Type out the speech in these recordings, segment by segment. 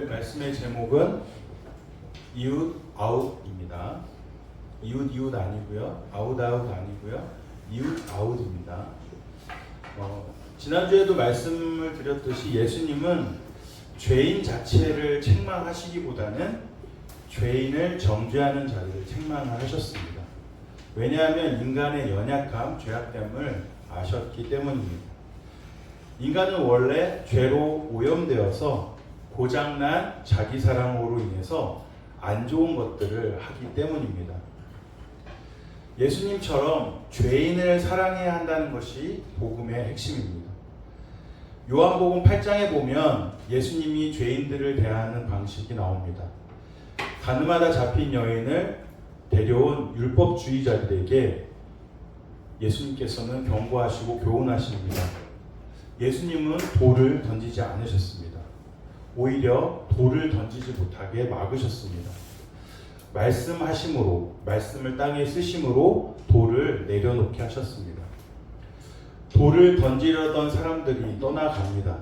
말씀의 제목은 이웃 아웃입니다. 이웃 아니고요, 아웃 아니고요, 이웃 아웃입니다. 지난주에도 말씀을 드렸듯이 예수님은 죄인 자체를 책망하시기보다는 죄인을 정죄하는 자들을 책망을 하셨습니다. 왜냐하면 인간의 연약함, 죄악됨을 아셨기 때문입니다. 인간은 원래 죄로 오염되어서 고장난 자기 사랑으로 인해서 안 좋은 것들을 하기 때문입니다. 예수님처럼 죄인을 사랑해야 한다는 것이 복음의 핵심입니다. 요한복음 8장에 보면 예수님이 죄인들을 대하는 방식이 나옵니다. 가늠하다 잡힌 여인을 데려온 율법주의자들에게 예수님께서는 경고하시고 교훈하십니다. 예수님은 돌을 던지지 않으셨습니다. 오히려 돌을 던지지 못하게 막으셨습니다. 말씀하심으로, 말씀을 땅에 쓰심으로 돌을 내려놓게 하셨습니다. 돌을 던지려던 사람들이 떠나갑니다.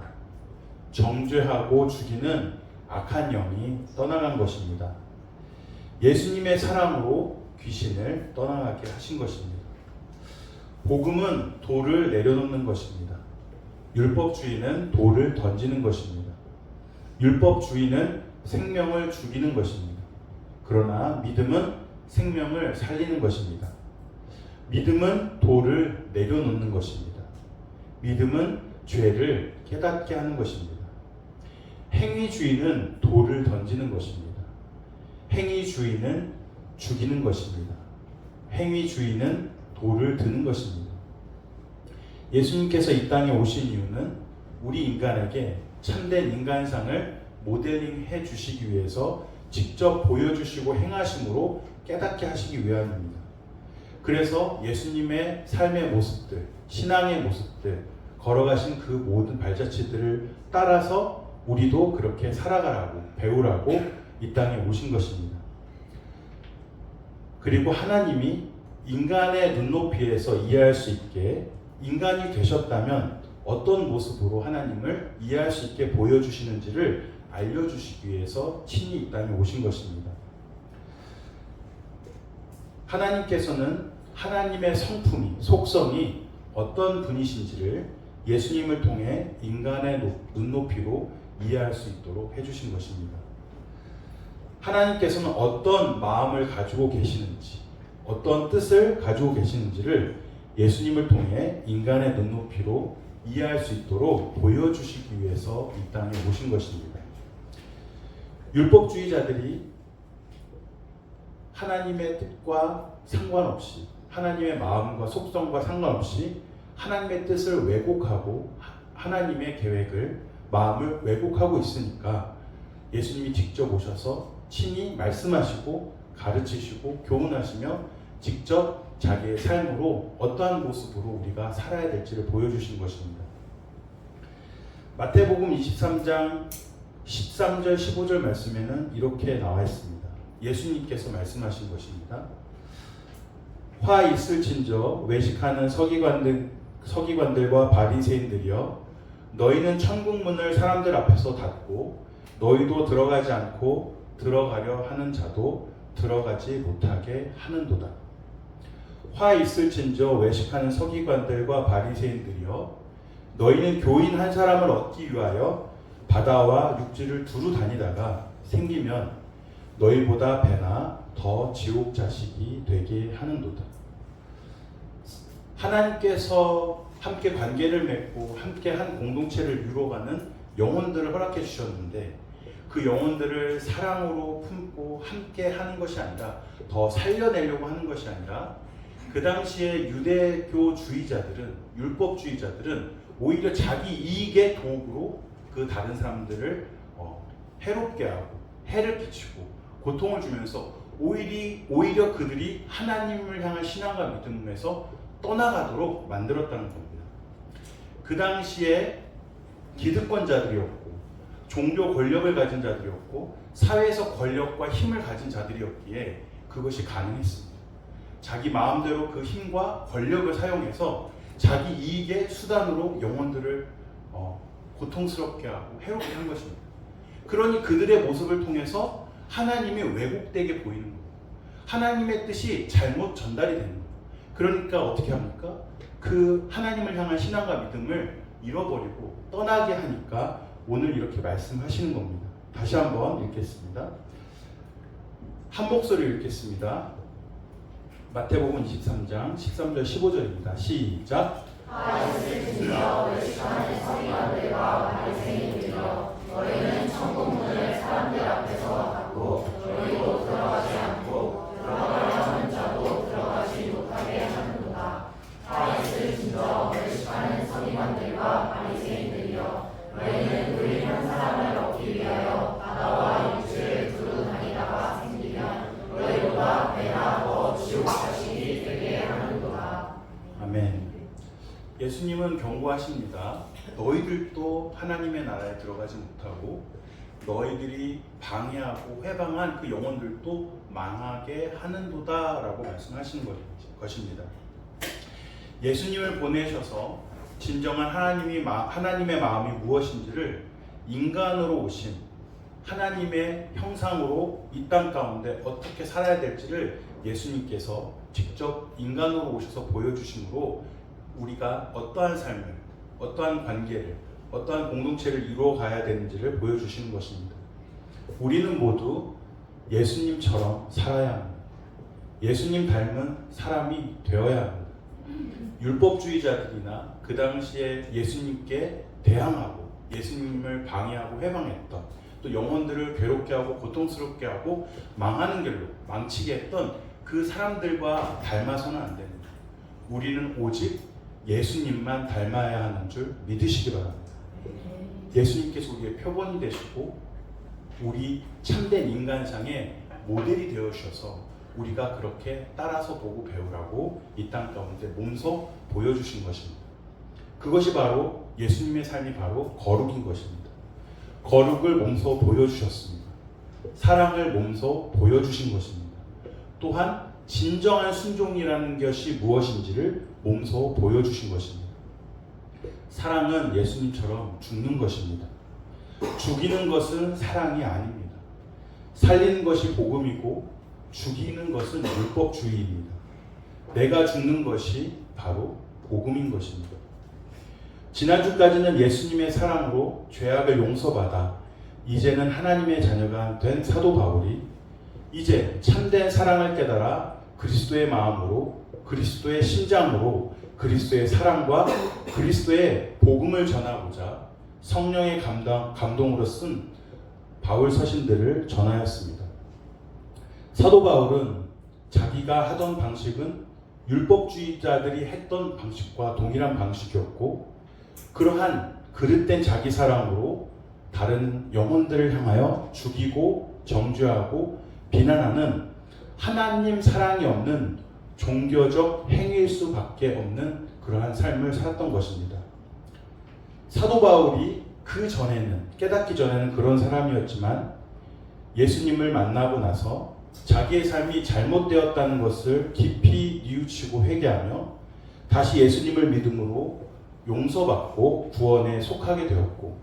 정죄하고 죽이는 악한 영이 떠나간 것입니다. 예수님의 사랑으로 귀신을 떠나가게 하신 것입니다. 복음은 돌을 내려놓는 것입니다. 율법주의는 돌을 던지는 것입니다. 율법주의는 생명을 죽이는 것입니다. 그러나 믿음은 생명을 살리는 것입니다. 믿음은 돌을 내려놓는 것입니다. 믿음은 죄를 깨닫게 하는 것입니다. 행위주의는 돌을 던지는 것입니다. 행위주의는 죽이는 것입니다. 행위주의는 돌을 드는 것입니다. 예수님께서 이 땅에 오신 이유는 우리 인간에게 참된 인간상을 모델링해 주시기 위해서 직접 보여주시고 행하심으로 깨닫게 하시기 위함입니다. 그래서 예수님의 삶의 모습들, 신앙의 모습들, 걸어가신 그 모든 발자취들을 따라서 우리도 그렇게 살아가라고, 배우라고 이 땅에 오신 것입니다. 그리고 하나님이 인간의 눈높이에서 이해할 수 있게 인간이 되셨다면 어떤 모습으로 하나님을 이해할 수 있게 보여주시는지를 알려주시기 위해서 친히 이 땅에 오신 것입니다. 하나님께서는 하나님의 성품이, 속성이 어떤 분이신지를 예수님을 통해 인간의 눈높이로 이해할 수 있도록 해주신 것입니다. 하나님께서는 어떤 마음을 가지고 계시는지, 어떤 뜻을 가지고 계시는지를 예수님을 통해 인간의 눈높이로 이해할 수 있도록 보여주시기 위해서 이 땅에 오신 것입니다. 율법주의자들이 하나님의 뜻과 상관없이, 하나님의 마음과 속성과 상관없이 하나님의 뜻을 왜곡하고 하나님의 계획을, 마음을 왜곡하고 있으니까 예수님이 직접 오셔서 친히 말씀하시고 가르치시고 교훈하시며 직접 자기의 삶으로 어떠한 모습으로 우리가 살아야 될지를 보여주신 것입니다. 마태복음 23장 13절 15절 말씀에는 이렇게 나와 있습니다. 예수님께서 말씀하신 것입니다. 화 있을진저 외식하는 서기관들과 바리새인들이여, 너희는 천국 문을 사람들 앞에서 닫고 너희도 들어가지 않고 들어가려 하는 자도 들어가지 못하게 하는도다. 화 있을진저 외식하는 서기관들과 바리새인들이여, 너희는 교인 한 사람을 얻기 위하여 바다와 육지를 두루 다니다가 생기면 너희보다 배나 더 지옥 자식이 되게 하는도다. 하나님께서 함께 관계를 맺고 함께 한 공동체를 이루어가는 영혼들을 허락해 주셨는데, 그 영혼들을 사랑으로 품고 함께 하는 것이 아니라, 더 살려내려고 하는 것이 아니라, 그 당시에 유대교주의자들은, 율법주의자들은 오히려 자기 이익의 도구로 그 다른 사람들을 해롭게 하고 해를 끼치고 고통을 주면서 오히려 그들이 하나님을 향한 신앙과 믿음에서 떠나가도록 만들었다는 겁니다. 그 당시에 기득권자들이었고 종교 권력을 가진 자들이었고 사회에서 권력과 힘을 가진 자들이었기에 그것이 가능했습니다. 자기 마음대로 그 힘과 권력을 사용해서 자기 이익의 수단으로 영혼들을 고통스럽게 하고 해롭게 한 것입니다. 그러니 그들의 모습을 통해서 하나님이 왜곡되게 보이는 거예요. 하나님의 뜻이 잘못 전달이 되는 거예요. 그러니까 어떻게 합니까? 그 하나님을 향한 신앙과 믿음을 잃어버리고 떠나게 하니까 오늘 이렇게 말씀하시는 겁니다. 다시 한번 읽겠습니다. 한 목소리 읽겠습니다. 마태복음 23장 13절 15절입니다. 시작. 바리새인들이여 외식하는 서기관들과 바리새인들이여 너희는 천국문을 사람들 앞에서 닫고 너희도 들어가지 않고 들어가려 하는 자도 들어가지 못하게 하는도다. 다 있을진저 외식하는 서기관들과 바리새인들이여 너희는 의리한 사람을 얻기 위하여 바다와 육지를 두루 다니다가 생기면 너희보다 배나 더 지옥 자식이 되게 하는도다. 아멘. 예수님은 경고하십니다. 너희들도 하나님의 나라에 들어가지 못하고 너희들이 방해하고 회방한 그 영혼들도 망하게 하는도다 라고 말씀하시는 것입니다. 예수님을 보내셔서 진정한 하나님의 마음이 무엇인지를 인간으로 오신 하나님의 형상으로 이 땅 가운데 어떻게 살아야 될지를 예수님께서 직접 인간으로 오셔서 보여주심으로 우리가 어떠한 삶을, 어떠한 관계를, 어떠한 공동체를 이루어가야 되는지를 보여주시는 것입니다. 우리는 모두 예수님처럼 살아야 합니다. 예수님 닮은 사람이 되어야 합니다. 율법주의자들이나 그 당시에 예수님께 대항하고 예수님을 방해하고 회방했던, 또 영혼들을 괴롭게 하고 고통스럽게 하고 망하는 길로 망치게 했던 그 사람들과 닮아서는 안 됩니다. 우리는 오직 예수님만 닮아야 하는 줄 믿으시기 바랍니다. 예수님께서 우리의 표본이 되시고 우리 참된 인간상의 모델이 되어 주셔서 우리가 그렇게 따라서 보고 배우라고 이 땅 가운데 몸소 보여주신 것입니다. 그것이 바로 예수님의 삶이 바로 거룩인 것입니다. 거룩을 몸소 보여주셨습니다. 사랑을 몸소 보여주신 것입니다. 또한 진정한 순종이라는 것이 무엇인지를 몸소 보여주신 것입니다. 사랑은 예수님처럼 죽는 것입니다. 죽이는 것은 사랑이 아닙니다. 살리는 것이 복음이고 죽이는 것은 율법주의입니다. 내가 죽는 것이 바로 복음인 것입니다. 지난주까지는 예수님의 사랑으로 죄악을 용서받아 이제는 하나님의 자녀가 된 사도 바울이 이제 참된 사랑을 깨달아 그리스도의 마음으로, 그리스도의 심장으로, 그리스도의 사랑과 그리스도의 복음을 전하고자 성령의 감동으로 쓴 바울 서신들을 전하였습니다. 사도 바울은 자기가 하던 방식은 율법주의자들이 했던 방식과 동일한 방식이었고, 그러한 그릇된 자기 사랑으로 다른 영혼들을 향하여 죽이고 정죄하고 비난하는 하나님 사랑이 없는 종교적 행위일 수밖에 없는 그러한 삶을 살았던 것입니다. 사도 바울이 그 전에는, 깨닫기 전에는 그런 사람이었지만 예수님을 만나고 나서 자기의 삶이 잘못되었다는 것을 깊이 뉘우치고 회개하며 다시 예수님을 믿음으로 용서받고 구원에 속하게 되었고,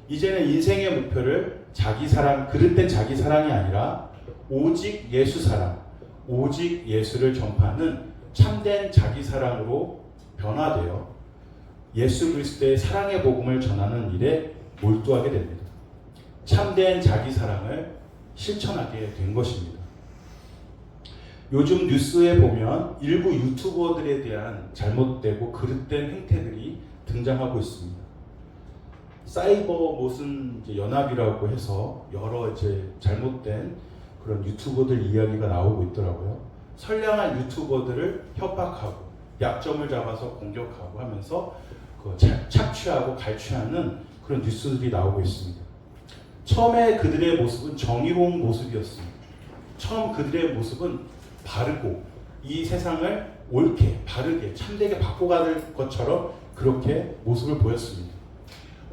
이제는 인생의 목표를 자기 사랑, 그릇된 자기 사랑이 아니라 오직 예수 사랑, 오직 예수를 전파하는 참된 자기 사랑으로 변화되어 예수 그리스도의 사랑의 복음을 전하는 일에 몰두하게 됩니다. 참된 자기 사랑을 실천하게 된 것입니다. 요즘 뉴스에 보면 일부 유튜버들에 대한 잘못되고 그릇된 행태들이 등장하고 있습니다. 사이버 무슨 연합이라고 해서 여러 잘못된 그런 유튜버들 이야기가 나오고 있더라고요. 선량한 유튜버들을 협박하고 약점을 잡아서 공격하고 하면서 착취하고 갈취하는 그런 뉴스들이 나오고 있습니다. 처음에 그들의 모습은 정의로운 모습이었습니다. 처음 그들의 모습은 바르고 이 세상을 옳게, 바르게, 참되게 바꿔갈 것처럼 그렇게 모습을 보였습니다.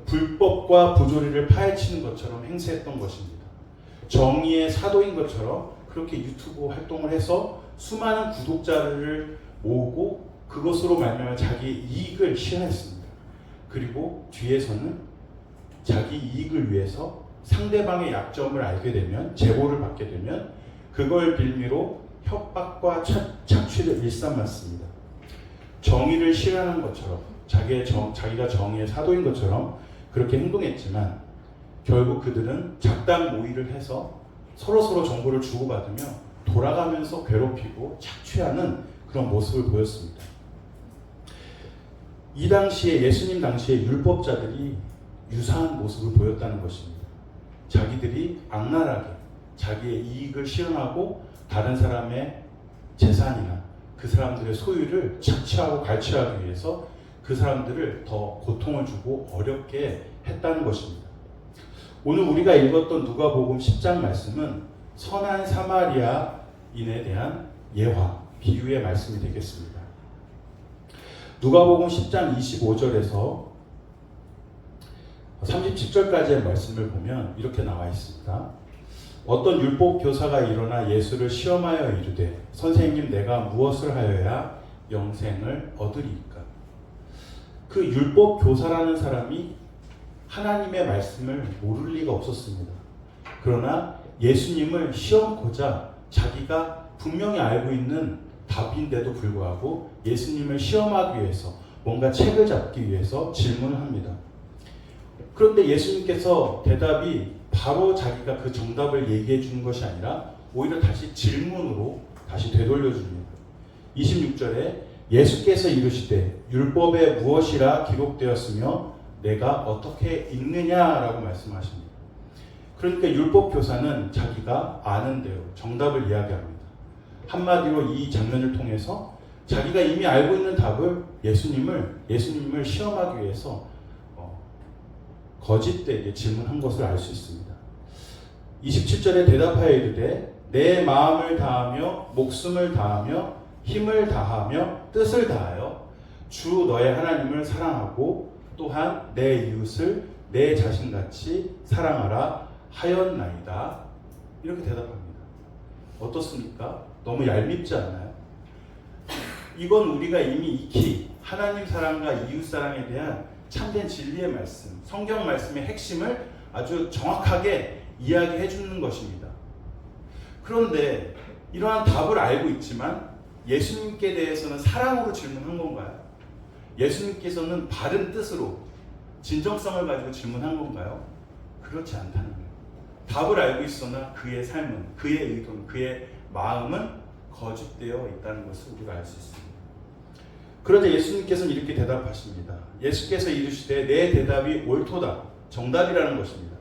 불법과 부조리를 파헤치는 것처럼 행세했던 것입니다. 정의의 사도인 것처럼 그렇게 유튜브 활동을 해서 수많은 구독자를 모으고 그것으로 말미암아 자기 이익을 실현했습니다. 그리고 뒤에서는 자기 이익을 위해서 상대방의 약점을 알게 되면, 제보를 받게 되면 그걸 빌미로 협박과 착취를 일삼았습니다. 정의를 실현한 것처럼, 자기가 정의의 사도인 것처럼 그렇게 행동했지만 결국 그들은 작당 모의를 해서 서로 정보를 주고받으며 돌아가면서 괴롭히고 착취하는 그런 모습을 보였습니다. 이 당시에, 예수님 당시에 율법자들이 유사한 모습을 보였다는 것입니다. 자기들이 악랄하게 자기의 이익을 실현하고 다른 사람의 재산이나 그 사람들의 소유를 착취하고 갈취하기 위해서 그 사람들을 더 고통을 주고 어렵게 했다는 것입니다. 오늘 우리가 읽었던 누가복음 10장 말씀은 선한 사마리아인에 대한 예화, 비유의 말씀이 되겠습니다. 누가복음 10장 25절에서 37절까지의 말씀을 보면 이렇게 나와 있습니다. 어떤 율법 교사가 일어나 예수를 시험하여 이르되 선생님, 내가 무엇을 하여야 영생을 얻으리이까? 그 율법 교사라는 사람이 하나님의 말씀을 모를 리가 없었습니다. 그러나 예수님을 시험고자 자기가 분명히 알고 있는 답인데도 불구하고 예수님을 시험하기 위해서, 뭔가 책을 잡기 위해서 질문을 합니다. 그런데 예수님께서 대답이 바로 자기가 그 정답을 얘기해 주는 것이 아니라 오히려 다시 질문으로 다시 되돌려 줍니다. 26절에 예수께서 이르시되 율법에 무엇이라 기록되었으며 내가 어떻게 읽느냐라고 말씀하십니다. 그러니까 율법 교사는 자기가 아는 대로 정답을 이야기합니다. 한마디로 이 장면을 통해서 자기가 이미 알고 있는 답을 예수님을 시험하기 위해서 거짓되게 질문한 것을 알 수 있습니다. 27절에 대답하여 이르되 내 마음을 다하며 목숨을 다하며 힘을 다하며 뜻을 다하여 주 너의 하나님을 사랑하고 또한 내 이웃을 내 자신같이 사랑하라 하였나이다. 이렇게 대답합니다. 어떻습니까? 너무 얄밉지 않나요? 이건 우리가 이미 익히 하나님 사랑과 이웃 사랑에 대한 참된 진리의 말씀, 성경 말씀의 핵심을 아주 정확하게 이야기해 주는 것입니다. 그런데 이러한 답을 알고 있지만 예수님께 대해서는 사랑으로 질문한 건가요? 예수님께서는 바른 뜻으로 진정성을 가지고 질문한 건가요? 그렇지 않다는 거예요. 답을 알고 있으나 그의 삶은, 그의 의도는, 그의 마음은 거짓되어 있다는 것을 우리가 알 수 있습니다. 그러자 예수님께서는 이렇게 대답하십니다. 예수께서 이르시되 내 대답이 옳도다, 정답이라는 것입니다.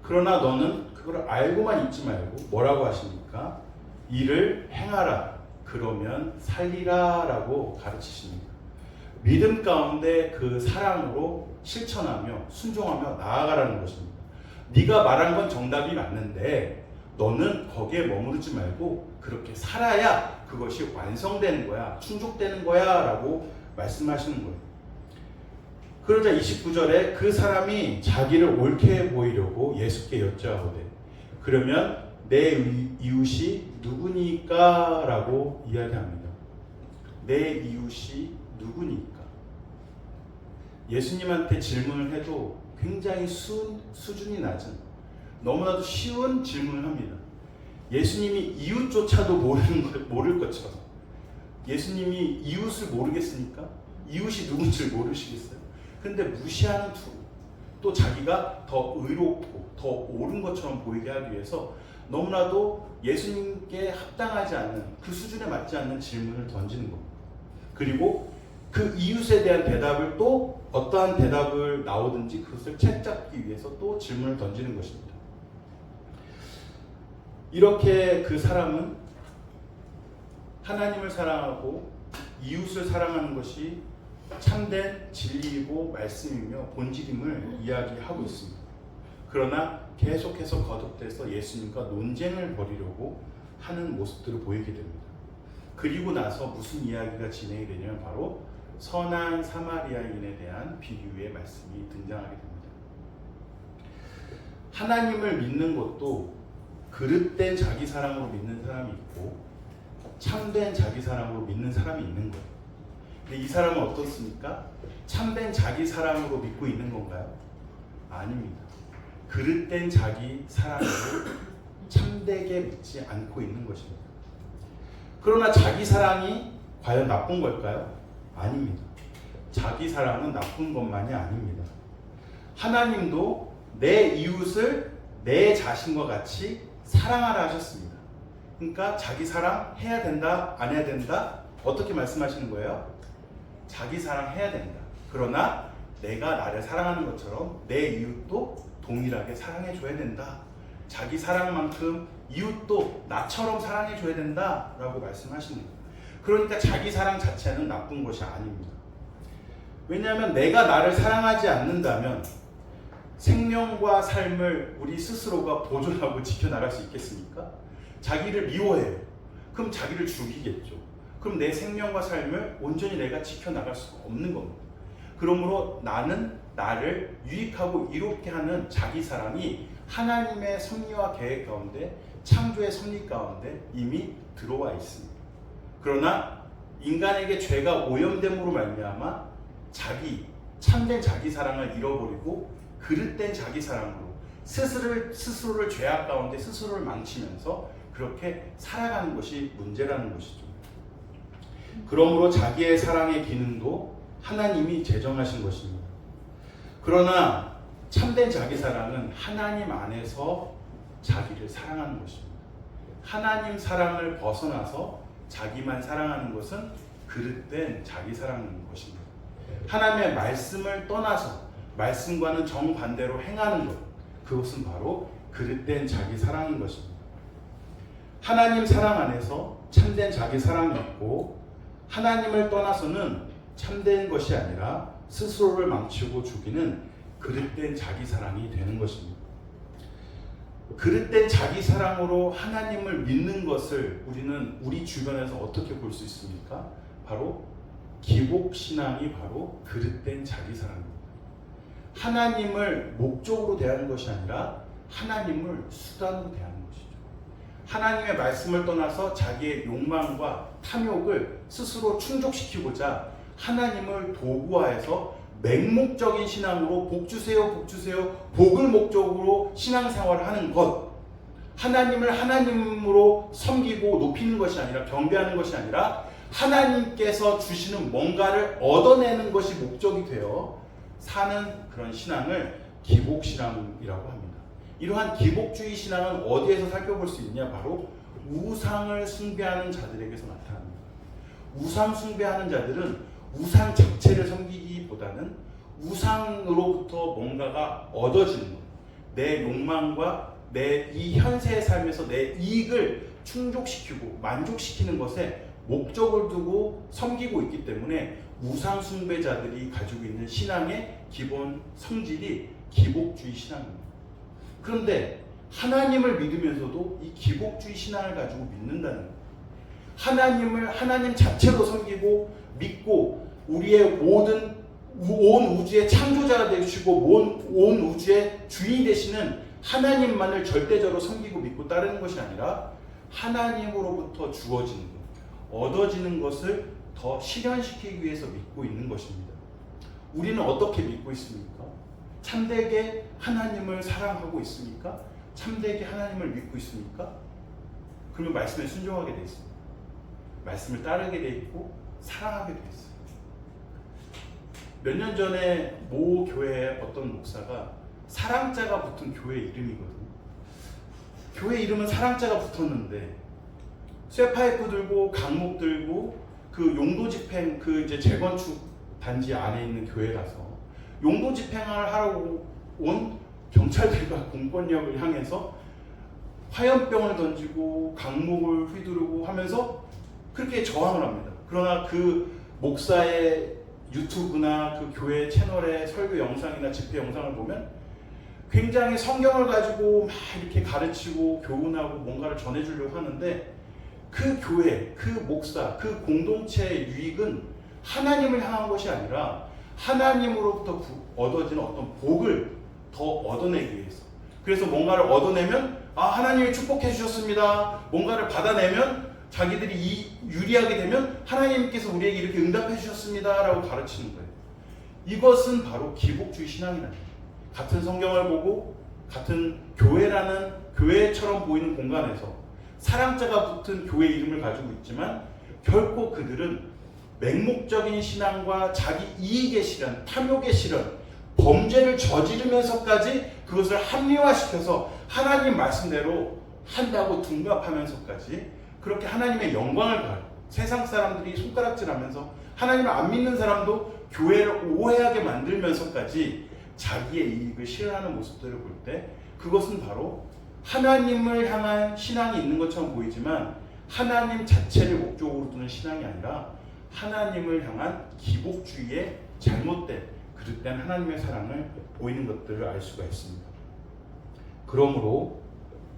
그러나 너는 그걸 알고만 있지 말고 뭐라고 하십니까? 이를 행하라, 그러면 살리라 라고 가르치십니다. 믿음 가운데 그 사랑으로 실천하며 순종하며 나아가라는 것입니다. 네가 말한 건 정답이 맞는데 너는 거기에 머무르지 말고 그렇게 살아야 그것이 완성되는 거야, 충족되는 거야 라고 말씀하시는 거예요. 그러자 29절에 그 사람이 자기를 옳게 보이려고 예수께 여쭤보되 그러면 내 이웃이 누구니까? 라고 이야기합니다. 내 이웃이 누구니까? 예수님한테 질문을 해도 굉장히 수준이 낮은, 너무나도 쉬운 질문을 합니다. 예수님이 이웃조차도 모를 것처럼. 예수님이 이웃을 모르겠습니까? 이웃이 누군지 모르시겠어요? 근데 무시하는 투로, 또 자기가 더 의롭고 더 옳은 것처럼 보이게 하기 위해서 너무나도 예수님께 합당하지 않는, 그 수준에 맞지 않는 질문을 던지는 겁니다. 그리고 그 이웃에 대한 대답을, 또 어떠한 대답을 나오든지 그것을 채잡기 위해서 또 질문을 던지는 것입니다. 이렇게 그 사람은 하나님을 사랑하고 이웃을 사랑하는 것이 참된 진리이고 말씀이며 본질임을 이야기하고 있습니다. 그러나 계속해서 거듭돼서 예수님과 논쟁을 벌이려고 하는 모습들을 보이게 됩니다. 그리고 나서 무슨 이야기가 진행이 되냐면 바로 선한 사마리아인에 대한 비유의 말씀이 등장하게 됩니다. 하나님을 믿는 것도 그릇된 자기 사랑으로 믿는 사람이 있고 참된 자기 사랑으로 믿는 사람이 있는 거예요. 근데 이 사람은 어떻습니까? 참된 자기 사랑으로 믿고 있는 건가요? 아닙니다. 그릇된 자기 사랑을 참되게 믿지 않고 있는 것입니다. 그러나 자기 사랑이 과연 나쁜 걸까요? 아닙니다. 자기 사랑은 나쁜 것만이 아닙니다. 하나님도 내 이웃을 내 자신과 같이 사랑하라 하셨습니다. 그러니까 자기 사랑 해야 된다, 안 해야 된다? 어떻게 말씀하시는 거예요? 자기 사랑 해야 된다. 그러나 내가 나를 사랑하는 것처럼 내 이웃도 동일하게 사랑해 줘야 된다. 자기 사랑만큼 이웃도 나처럼 사랑해 줘야 된다 라고 말씀하시는 거예요. 그러니까 자기 사랑 자체는 나쁜 것이 아닙니다. 왜냐하면 내가 나를 사랑하지 않는다면 생명과 삶을 우리 스스로가 보존하고 지켜나갈 수 있겠습니까? 자기를 미워해요. 그럼 자기를 죽이겠죠. 그럼 내 생명과 삶을 온전히 내가 지켜나갈 수가 없는 겁니다. 그러므로 나는 나를 유익하고 이롭게 하는 자기 사랑이 하나님의 섭리와 계획 가운데, 창조의 섭리 가운데 이미 들어와 있습니다. 그러나 인간에게 죄가 오염됨으로 말미암아 참된 자기 사랑을 잃어버리고 그릇된 자기 사랑으로 스스로를 죄악 가운데 스스로를 망치면서 그렇게 살아가는 것이 문제라는 것이죠. 그러므로 자기의 사랑의 기능도 하나님이 제정하신 것입니다. 그러나 참된 자기 사랑은 하나님 안에서 자기를 사랑하는 것입니다. 하나님 사랑을 벗어나서 자기만 사랑하는 것은 그릇된 자기 사랑인 것입니다. 하나님의 말씀을 떠나서 말씀과는 정반대로 행하는 것, 그것은 바로 그릇된 자기 사랑인 것입니다. 하나님 사랑 안에서 참된 자기 사랑이 있고, 하나님을 떠나서는 참된 것이 아니라 스스로를 망치고 죽이는 그릇된 자기 사랑이 되는 것입니다. 그릇된 자기 사랑으로 하나님을 믿는 것을 우리는 우리 주변에서 어떻게 볼 수 있습니까? 바로 기복신앙이 바로 그릇된 자기 사랑입니다. 하나님을 목적으로 대하는 것이 아니라 하나님을 수단으로 대하는 것이죠. 하나님의 말씀을 떠나서 자기의 욕망과 탐욕을 스스로 충족시키고자 하나님을 도구화해서 맹목적인 신앙으로 복 주세요, 복 주세요, 복을 목적으로 신앙생활을 하는 것, 하나님을 하나님으로 섬기고 높이는 것이 아니라 경배하는 것이 아니라 하나님께서 주시는 뭔가를 얻어내는 것이 목적이 되어 사는 그런 신앙을 기복신앙이라고 합니다. 이러한 기복주의 신앙은 어디에서 살펴볼 수 있냐? 바로 우상을 숭배하는 자들에게서 나타납니다. 우상 숭배하는 자들은 우상 자체를 섬기기보다는 우상으로부터 뭔가가 얻어지는 것, 내 욕망과 내 이 현세의 삶에서 내 이익을 충족시키고 만족시키는 것에 목적을 두고 섬기고 있기 때문에 우상 숭배자들이 가지고 있는 신앙의 기본 성질이 기복주의 신앙입니다. 그런데 하나님을 믿으면서도 이 기복주의 신앙을 가지고 믿는다는 거예요. 하나님을 하나님 자체로 섬기고 믿고 우리의 모든 온 우주의 창조자가 되시고 온 우주의 주인이 되시는 하나님만을 절대적으로 섬기고 믿고 따르는 것이 아니라 하나님으로부터 주어지는 것, 얻어지는 것을 더 실현시키기 위해서 믿고 있는 것입니다. 우리는 어떻게 믿고 있습니까? 참되게 하나님을 사랑하고 있습니까? 참되게 하나님을 믿고 있습니까? 그러면 말씀에 순종하게 되어 있습니다. 말씀을 따르게 되어 있고 사랑하게 되어 있어요. 몇 년 전에 모 교회의 어떤 목사가 사랑자가 붙은 교회 이름이거든요. 교회 이름은 사랑자가 붙었는데 쇠파이프 들고 강목 들고 그 용도 집행 그 이제 재건축 단지 안에 있는 교회라서 용도 집행을 하라고 온 경찰들과 공권력을 향해서 화염병을 던지고 강목을 휘두르고 하면서 그렇게 저항을 합니다. 그러나 그 목사의 유튜브나 그 교회 채널의 설교 영상이나 집회 영상을 보면 굉장히 성경을 가지고 막 이렇게 가르치고 교훈하고 뭔가를 전해주려고 하는데 그 교회, 그 목사, 그 공동체의 유익은 하나님을 향한 것이 아니라 하나님으로부터 얻어지는 어떤 복을 더 얻어내기 위해서. 그래서 뭔가를 얻어내면 하나님이 축복해 주셨습니다. 뭔가를 받아내면 자기들이 유리하게 되면 하나님께서 우리에게 이렇게 응답해 주셨습니다 라고 가르치는 거예요. 이것은 바로 기복주의 신앙이라는 거예요. 같은 성경을 보고 같은 교회라는 교회처럼 보이는 공간에서 사랑자가 붙은 교회 이름을 가지고 있지만 결코 그들은 맹목적인 신앙과 자기 이익의 실현, 탐욕의 실현, 범죄를 저지르면서까지 그것을 합리화시켜서 하나님 말씀대로 한다고 둔갑하면서까지 그렇게 하나님의 영광을 가하고 세상 사람들이 손가락질하면서 하나님을 안 믿는 사람도 교회를 오해하게 만들면서까지 자기의 이익을 실현하는 모습들을 볼 때 그것은 바로 하나님을 향한 신앙이 있는 것처럼 보이지만 하나님 자체를 목적으로 두는 신앙이 아니라 하나님을 향한 기복주의의 잘못된 그릇된 하나님의 사랑을 보이는 것들을 알 수가 있습니다. 그러므로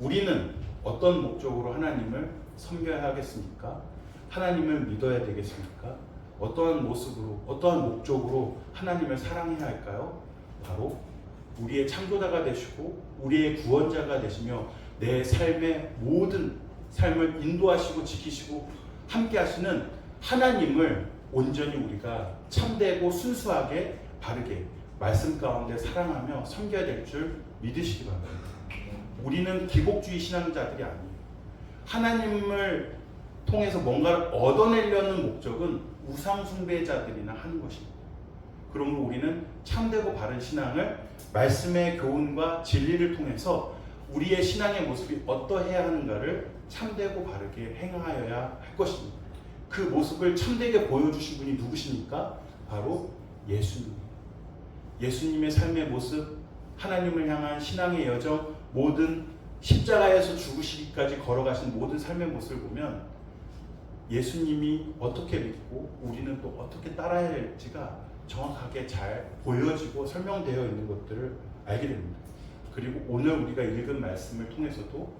우리는 어떤 목적으로 하나님을 섬겨야 하겠습니까? 하나님을 믿어야 되겠습니까? 어떠한 모습으로, 어떠한 목적으로 하나님을 사랑해야 할까요? 바로 우리의 창조자가 되시고 우리의 구원자가 되시며 내 삶의 모든 삶을 인도하시고 지키시고 함께 하시는 하나님을 온전히 우리가 참되고 순수하게 바르게 말씀 가운데 사랑하며 섬겨야 될 줄 믿으시기 바랍니다. 우리는 기복주의 신앙자들이 아니에요. 하나님을 통해서 뭔가를 얻어내려는 목적은 우상 숭배자들이나 하는 것입니다. 그러므로 우리는 참되고 바른 신앙을 말씀의 교훈과 진리를 통해서 우리의 신앙의 모습이 어떠해야 하는가를 참되고 바르게 행하여야 할 것입니다. 그 모습을 참되게 보여주신 분이 누구십니까? 바로 예수님. 예수님의 삶의 모습, 하나님을 향한 신앙의 여정, 모든 십자가에서 죽으시기까지 걸어가신 모든 삶의 모습을 보면 예수님이 어떻게 믿고 우리는 또 어떻게 따라야 할지가 정확하게 잘 보여지고 설명되어 있는 것들을 알게 됩니다. 그리고 오늘 우리가 읽은 말씀을 통해서도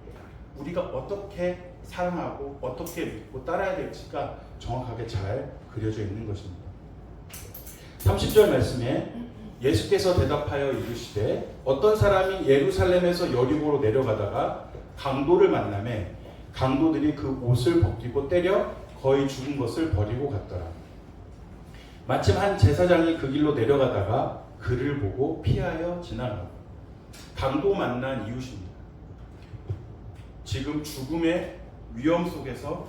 우리가 어떻게 사랑하고 어떻게 믿고 따라야 될지가 정확하게 잘 그려져 있는 것입니다. 30절 말씀에 예수께서 대답하여 이르시되 어떤 사람이 예루살렘에서 여리고로 내려가다가 강도를 만나매 강도들이 그 옷을 벗기고 때려 거의 죽은 것을 버리고 갔더라. 마침 한 제사장이 그 길로 내려가다가 그를 보고 피하여 지나가고. 강도 만난 이유십니다. 지금 죽음의 위험 속에서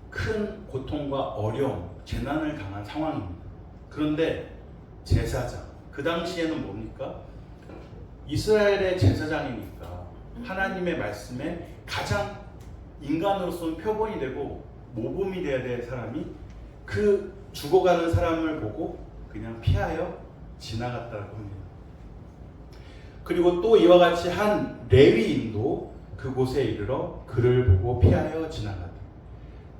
큰 고통과 어려움, 재난을 당한 상황입니다. 그런데 제사장, 그 당시에는 뭡니까? 이스라엘의 제사장이니까 하나님의 말씀에 가장 인간으로서는 표본이 되고 모범이 되어야 될 사람이 그 죽어가는 사람을 보고 그냥 피하여 지나갔다고 합니다. 그리고 또 이와 같이 한 레위인도 그곳에 이르러 그를 보고 피하여 지나갔다.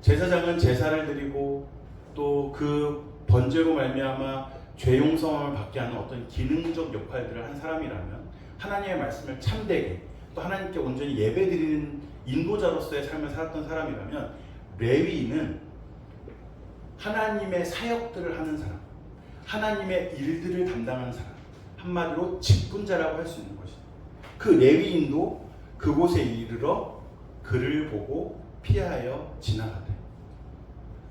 제사장은 제사를 드리고 또 그 번제로 말미암아 죄 용서함을 받게 하는 어떤 기능적 역할들을 한 사람이라면 하나님의 말씀을 참되게 또 하나님께 온전히 예배드리는 인도자로서의 삶을 살았던 사람이라면 레위인은 하나님의 사역들을 하는 사람, 하나님의 일들을 담당하는 사람, 한마디로 직분자라고 할 수 있는 것입니다. 그 레위인도 그곳에 이르러 그를 보고 피하여 지나가되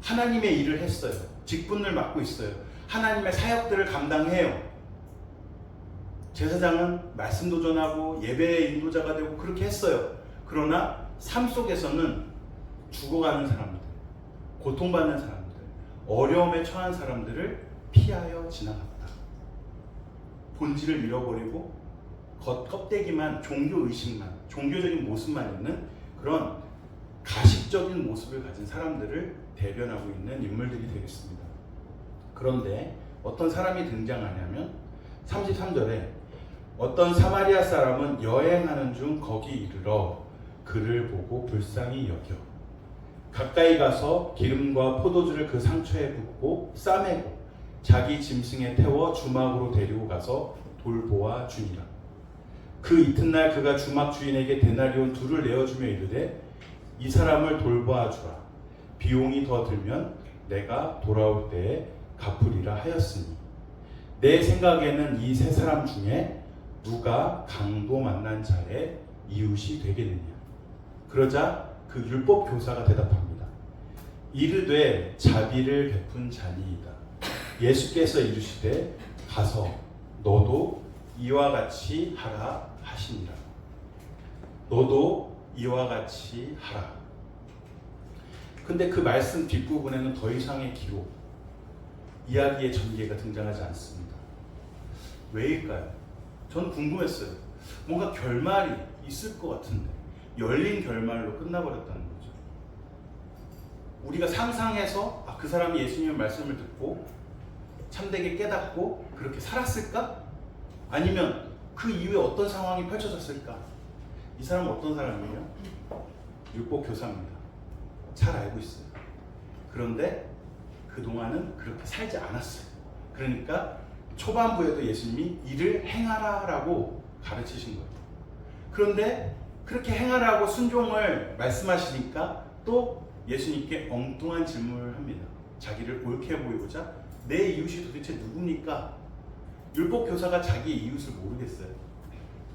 하나님의 일을 했어요. 직분을 맡고 있어요. 하나님의 사역들을 감당해요. 제사장은 말씀도 전하고 예배의 인도자가 되고 그렇게 했어요. 그러나 삶 속에서는 죽어가는 사람들, 고통받는 사람들, 어려움에 처한 사람들을 피하여 지나갔다. 본질을 잃어버리고 겉껍데기만, 종교의식만, 종교적인 모습만 있는 그런 가식적인 모습을 가진 사람들을 대변하고 있는 인물들이 되겠습니다. 그런데 어떤 사람이 등장하냐면 33절에 어떤 사마리아 사람은 여행하는 중 거기 이르러 그를 보고 불쌍히 여겨 가까이 가서 기름과 포도주를 그 상처에 붓고 싸매고 자기 짐승에 태워 주막으로 데리고 가서 돌보아 주니라. 그 이튿날 그가 주막 주인에게 데나리온 2를 내어주며 이르되 이 사람을 돌보아 주라. 비용이 더 들면 내가 돌아올 때에 갚으리라 하였으니 내 생각에는 이 세 사람 중에 누가 강도 만난 자의 이웃이 되겠느냐. 그러자 그 율법 교사가 대답합니다. 이르되 자비를 베푼 자니이다. 예수께서 이르시되 가서 너도 이와 같이 하라 하시니라. 너도 이와 같이 하라. 근데 그 말씀 뒷부분에는 더 이상의 기록, 이야기의 전개가 등장하지 않습니다. 왜일까요? 저는 궁금했어요. 뭔가 결말이 있을 것 같은데 열린 결말로 끝나버렸다는 거죠. 우리가 상상해서 그 사람이 예수님의 말씀을 듣고 참되게 깨닫고 그렇게 살았을까? 아니면 그 이후에 어떤 상황이 펼쳐졌을까? 이 사람은 어떤 사람이에요? 율법 교사입니다. 잘 알고 있어요. 그런데 그동안은 그렇게 살지 않았어요. 그러니까 초반부에도 예수님이 이를 행하라라고 가르치신 거예요. 그런데 그렇게 행하라고 순종을 말씀하시니까 또 예수님께 엉뚱한 질문을 합니다. 자기를 옳게 보이고자 내 이웃이 도대체 누굽니까? 율법 교사가 자기 이웃을 모르겠어요.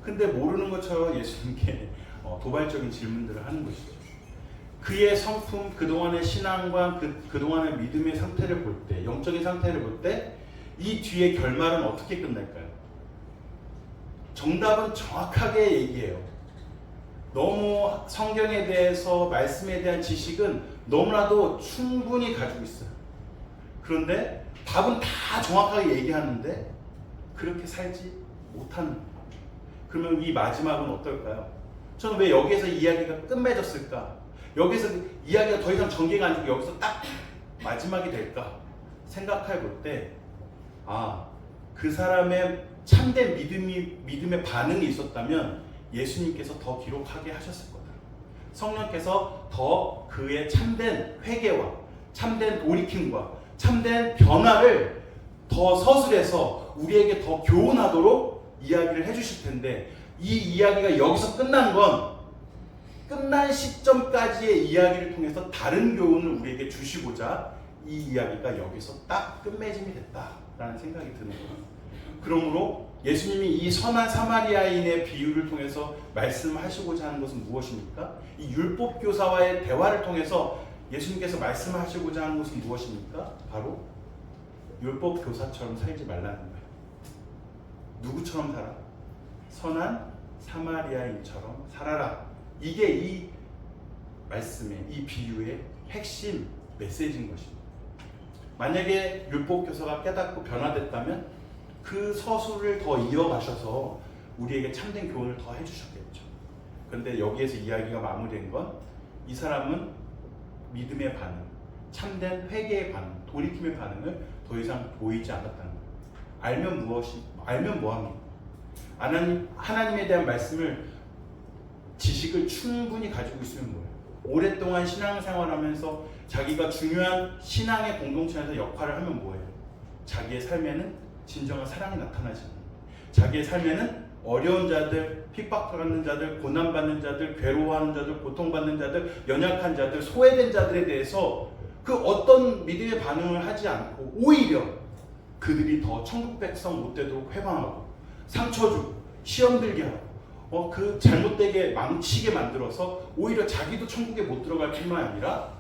근데 모르는 것처럼 예수님께 도발적인 질문들을 하는 것이죠. 그의 성품, 그동안의 신앙과 그동안의 믿음의 상태를 볼 때, 영적인 상태를 볼 때 이 뒤에 결말은 어떻게 끝날까요? 정답은 정확하게 얘기해요. 너무 성경에 대해서, 말씀에 대한 지식은 너무나도 충분히 가지고 있어요. 그런데 답은 다 정확하게 얘기하는데 그렇게 살지 못하는 거예요. 그러면 이 마지막은 어떨까요? 저는 왜 여기에서 이야기가 끝맺었을까? 여기서 이야기가 더 이상 전개가 안 되고 여기서 딱 마지막이 될까 생각해 볼 때, 그 사람의 참된 믿음의 반응이 있었다면 예수님께서 더 기록하게 하셨을 거다. 성령께서 더 그의 참된 회개와 참된 돌이킴과 참된 변화를 더 서술해서 우리에게 더 교훈하도록 이야기를 해주실 텐데, 이 이야기가 여기서 끝난 건 끝난 시점까지의 이야기를 통해서 다른 교훈을 우리에게 주시고자 이 이야기가 여기서 딱 끝맺음이 됐다라는 생각이 드는 거예요. 그러므로 예수님이 이 선한 사마리아인의 비유를 통해서 말씀하시고자 하는 것은 무엇입니까? 이 율법 교사와의 대화를 통해서 예수님께서 말씀하시고자 하는 것은 무엇입니까? 바로 율법 교사처럼 살지 말라는 거예요. 누구처럼 살아? 선한 사마리아인처럼 살아라. 이게 이 말씀의, 이 비유의 핵심 메시지인 것입니다. 만약에 율법 교사가 깨닫고 변화됐다면 그 서술을 더 이어가셔서 우리에게 참된 교훈을 더 해주셨겠죠. 그런데 여기에서 이야기가 마무리된 건 이 사람은 믿음의 반응, 참된 회개의 반응, 돌이킴의 반응을 더 이상 보이지 않았다는 거예요. 알면 뭐합니까? 하나님에 대한 말씀을, 지식을 충분히 가지고 있으면 뭐예요? 오랫동안 신앙생활하면서 자기가 중요한 신앙의 공동체에서 역할을 하면 뭐예요? 자기의 삶에는 진정한 사랑이 나타나지 않는, 자기의 삶에는 어려운 자들, 핍박받는 자들, 고난받는 자들, 괴로워하는 자들, 고통받는 자들, 연약한 자들, 소외된 자들에 대해서 그 어떤 믿음의 반응을 하지 않고 오히려 그들이 더 천국 백성 못 되도록 회방하고 상처 주고 시험 들게 하고 그 잘못되게 망치게 만들어서 오히려 자기도 천국에 못 들어갈 뿐만 아니라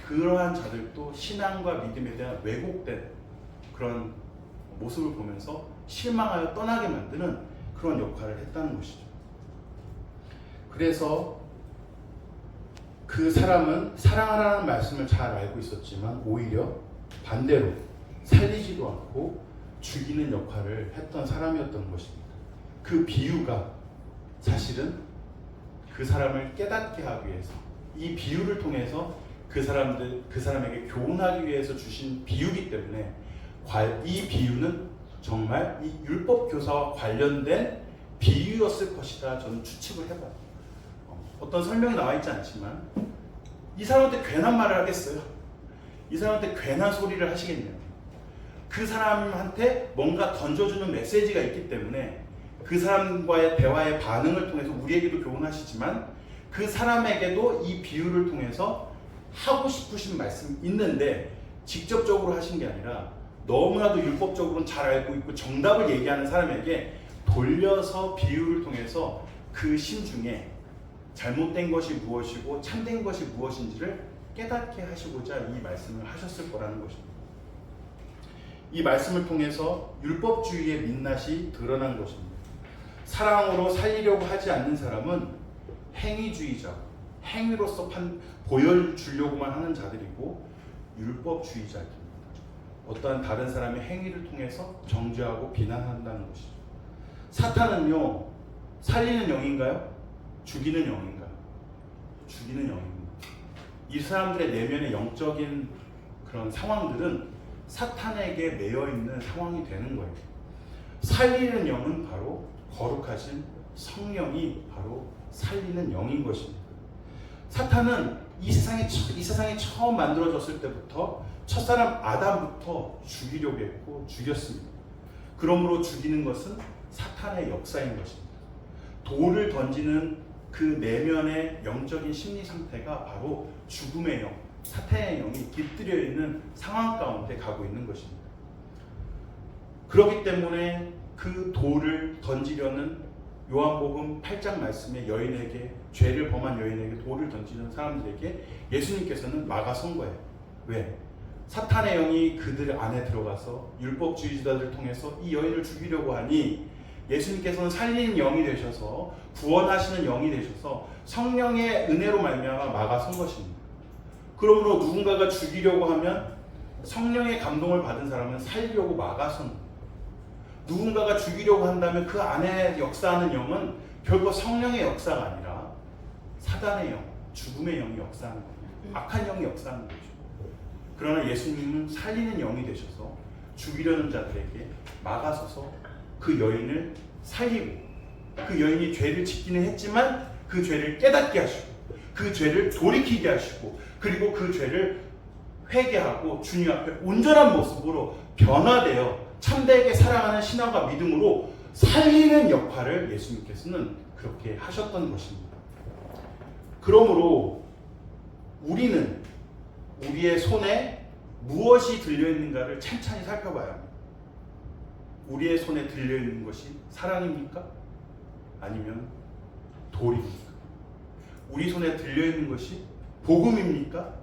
그러한 자들도 신앙과 믿음에 대한 왜곡된 그런 모습을 보면서 실망하여 떠나게 만드는 그런 역할을 했다는 것이죠. 그래서 그 사람은 사랑하라는 말씀을 잘 알고 있었지만 오히려 반대로 살리지도 않고 죽이는 역할을 했던 사람이었던 것입니다. 그 비유가 사실은 그 사람을 깨닫게 하기 위해서, 이 비유를 통해서 그 사람에게 교훈하기 위해서 주신 비유이기 때문에 이 비유는 정말 이 율법 교사와 관련된 비유였을 것이다, 저는 추측을 해봐요. 어떤 설명이 나와 있지 않지만 이 사람한테 괜한 말을 하겠어요? 이 사람한테 괜한 소리를 하시겠네요. 그 사람한테 뭔가 던져주는 메시지가 있기 때문에 그 사람과의 대화의 반응을 통해서 우리에게도 교훈하시지만 그 사람에게도 이 비유를 통해서 하고 싶으신 말씀이 있는데 직접적으로 하신 게 아니라 너무나도 율법적으로는 잘 알고 있고 정답을 얘기하는 사람에게 돌려서 비유를 통해서 그 심중에 잘못된 것이 무엇이고 참된 것이 무엇인지를 깨닫게 하시고자 이 말씀을 하셨을 거라는 것입니다. 이 말씀을 통해서 율법주의의 민낯이 드러난 것입니다. 사랑으로 살리려고 하지 않는 사람은 행위주의자, 행위로서 보여주려고만 하는 자들이고 율법주의자입니다. 어떠한 다른 사람의 행위를 통해서 정죄하고 비난한다는 것이죠. 사탄은요, 살리는 영인가요? 죽이는 영인가요? 죽이는 영입니다. 이 사람들의 내면의 영적인 그런 상황들은 사탄에게 매여 있는 상황이 되는 거예요. 살리는 영은 바로 거룩하신 성령이 바로 살리는 영인 것입니다. 사탄은 이 세상에 처음 만들어졌을 때부터 첫사람 아담부터 죽이려고 했고 죽였습니다. 그러므로 죽이는 것은 사탄의 역사인 것입니다. 돌을 던지는 그 내면의 영적인 심리 상태가 바로 죽음의 영, 사탄의 영이 깃들여 있는 상황 가운데 가고 있는 것입니다. 그렇기 때문에 그 돌을 던지려는 요한복음 8장 말씀에 여인에게, 죄를 범한 여인에게 돌을 던지는 사람들에게 예수님께서는 막아선 거예요. 왜? 사탄의 영이 그들 안에 들어가서 율법주의자들을 통해서 이 여인을 죽이려고 하니 예수님께서는 살리는 영이 되셔서 구원하시는 영이 되셔서 성령의 은혜로 말미암아 막아선 것입니다. 그러므로 누군가가 죽이려고 하면 성령의 감동을 받은 사람은 살리려고 막아선 거예요. 누군가가 죽이려고 한다면 그 안에 역사하는 영은 결코 성령의 역사가 아니라 사단의 영, 죽음의 영이 역사하는 겁니다. 악한 영이 역사하는 거죠. 그러나 예수님은 살리는 영이 되셔서 죽이려는 자들에게 막아서서 그 여인을 살리고, 그 여인이 죄를 짓기는 했지만 그 죄를 깨닫게 하시고, 그 죄를 돌이키게 하시고, 그리고 그 죄를 회개하고 주님 앞에 온전한 모습으로 변화되어 참되게 사랑하는 신앙과 믿음으로 살리는 역할을 예수님께서는 그렇게 하셨던 것입니다. 그러므로 우리는 우리의 손에 무엇이 들려있는가를 찬찬히 살펴봐야 합니다. 우리의 손에 들려있는 것이 사랑입니까? 아니면 돌입니까? 우리 손에 들려있는 것이 복음입니까?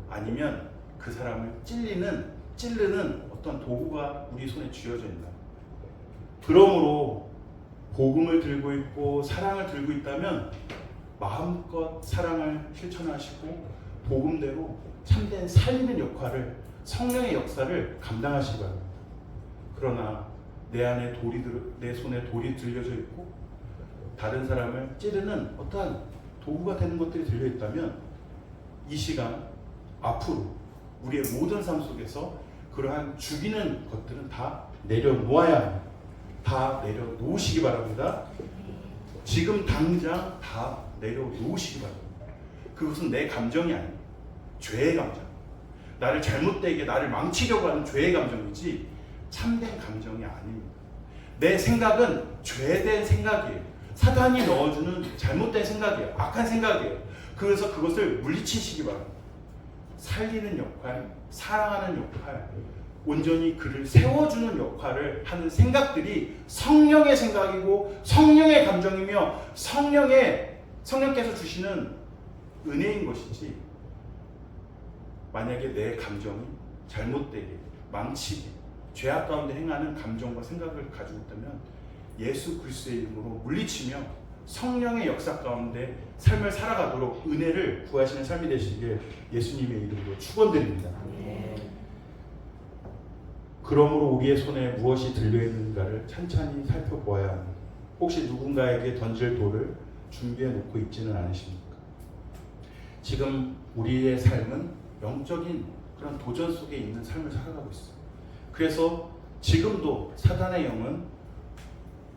아니면 그 사람을 찌르는 어떤 도구가 우리 손에 쥐어져 있나? 그러므로 복음을 들고 있고 사랑을 들고 있다면 마음껏 사랑을 실천하시고 복음대로 참된 살리는 역할을, 성령의 역사를 감당하시기 바랍니다. 그러나 내 안에 내 손에 돌이 들려져 있고 다른 사람을 찌르는 어떠한 도구가 되는 것들이 들려 있다면 이 시간 앞으로 우리의 모든 삶 속에서 그러한 죽이는 것들은 다 내려놓아야 합니다. 다 내려놓으시기 바랍니다. 지금 당장 다 내려놓으시기 바랍니다. 그것은 내 감정이 아닙니다. 죄의 감정. 나를 잘못되게, 나를 망치려고 하는 죄의 감정이지 참된 감정이 아닙니다. 내 생각은 죄된 생각이에요. 사탄이 넣어주는 잘못된 생각이에요. 악한 생각이에요. 그래서 그것을 물리치시기 바랍니다. 살리는 역할, 사랑하는 역할, 온전히 그를 세워주는 역할을 하는 생각들이 성령의 생각이고 성령의 감정이며 성령께서 주시는 은혜인 것이지, 만약에 내 감정이 잘못되게, 망치게, 죄악 가운데 행하는 감정과 생각을 가지고 있다면 예수 그리스도의 이름으로 물리치며 성령의 역사 가운데 삶을 살아가도록 은혜를 구하시는 삶이 되시길 예수님의 이름으로 축원드립니다. 그러므로 우리의 손에 무엇이 들려있는가를 찬찬히 살펴보아야 합니다. 혹시 누군가에게 던질 돌을 준비해 놓고 있지는 않으십니까? 지금 우리의 삶은 영적인 그런 도전 속에 있는 삶을 살아가고 있어요. 그래서 지금도 사단의 영은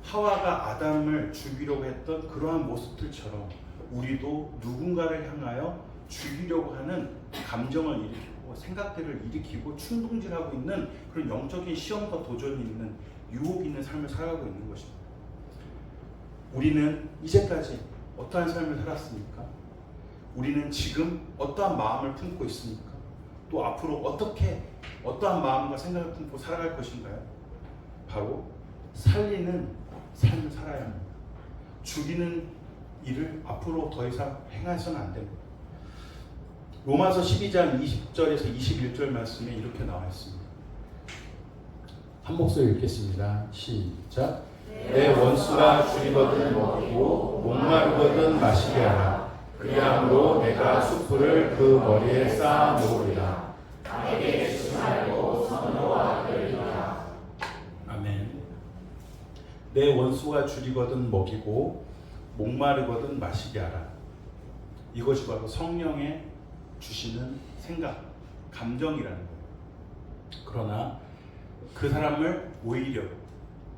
하와가 아담을 죽이려고 했던 그러한 모습들처럼 우리도 누군가를 향하여 죽이려고 하는 감정을 일으키고 생각들을 일으키고 충동질하고 있는 그런 영적인 시험과 도전이 있는, 유혹이 있는 삶을 살아가고 있는 것입니다. 우리는 이제까지 어떠한 삶을 살았습니까? 우리는 지금 어떠한 마음을 품고 있습니까? 또 앞으로 어떠한 마음과 생각을 품고 살아갈 것인가요? 바로 살리는 삶을 살아야 합니다. 죽이는 일을 앞으로 더 이상 행해서는 안 됩니다. 로마서 12장 20절에서 21절 말씀에 이렇게 나와 있습니다. 한 목소리 읽겠습니다. 시작. 내 원수가 줄이거든 먹이고 목마르거든 마시게 하라. 그리함으로 내가 숯불을 그 머리에 쌓아 놓으리라. 악에게 주지 말고 선으로 악을 이기라. 아멘. 내 원수가 줄이거든 먹이고 목마르거든 마시게 하라. 이것이 바로 성령의 주시는 생각, 감정이라는 거예요. 그러나 그 사람을 오히려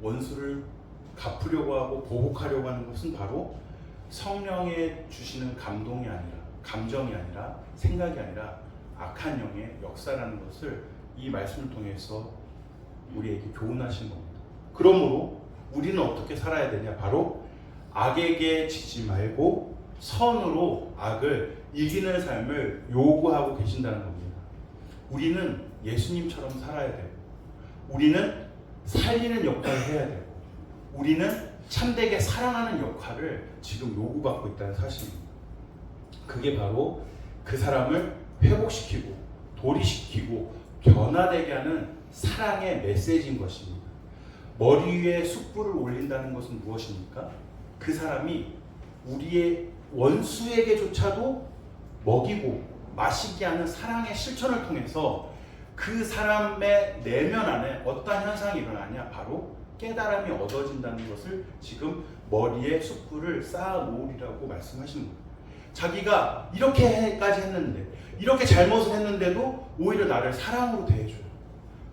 원수를 갚으려고 하고 보복하려고 하는 것은 바로 성령의 주시는 감동이 아니라, 감정이 아니라, 생각이 아니라 악한 영의 역사라는 것을 이 말씀을 통해서 우리에게 교훈하신 겁니다. 그러므로 우리는 어떻게 살아야 되냐? 바로 악에게 지지 말고 선으로 악을 이기는 삶을 요구하고 계신다는 겁니다. 우리는 예수님처럼 살아야 되고, 우리는 살리는 역할을 해야 되고, 우리는 참되게 사랑하는 역할을 지금 요구받고 있다는 사실입니다. 그게 바로 그 사람을 회복시키고 도리시키고 변화되게 하는 사랑의 메시지인 것입니다. 머리 위에 숯불을 올린다는 것은 무엇입니까? 그 사람이 우리의 원수에게조차도 먹이고 마시게 하는 사랑의 실천을 통해서 그 사람의 내면 안에 어떤 현상이 일어나냐? 바로 깨달음이 얻어진다는 것을 지금 머리에 숯불을 쌓아 놓으리라고 말씀하시는 거예요. 자기가 이렇게까지 했는데, 이렇게 잘못을 했는데도 오히려 나를 사랑으로 대해줘요.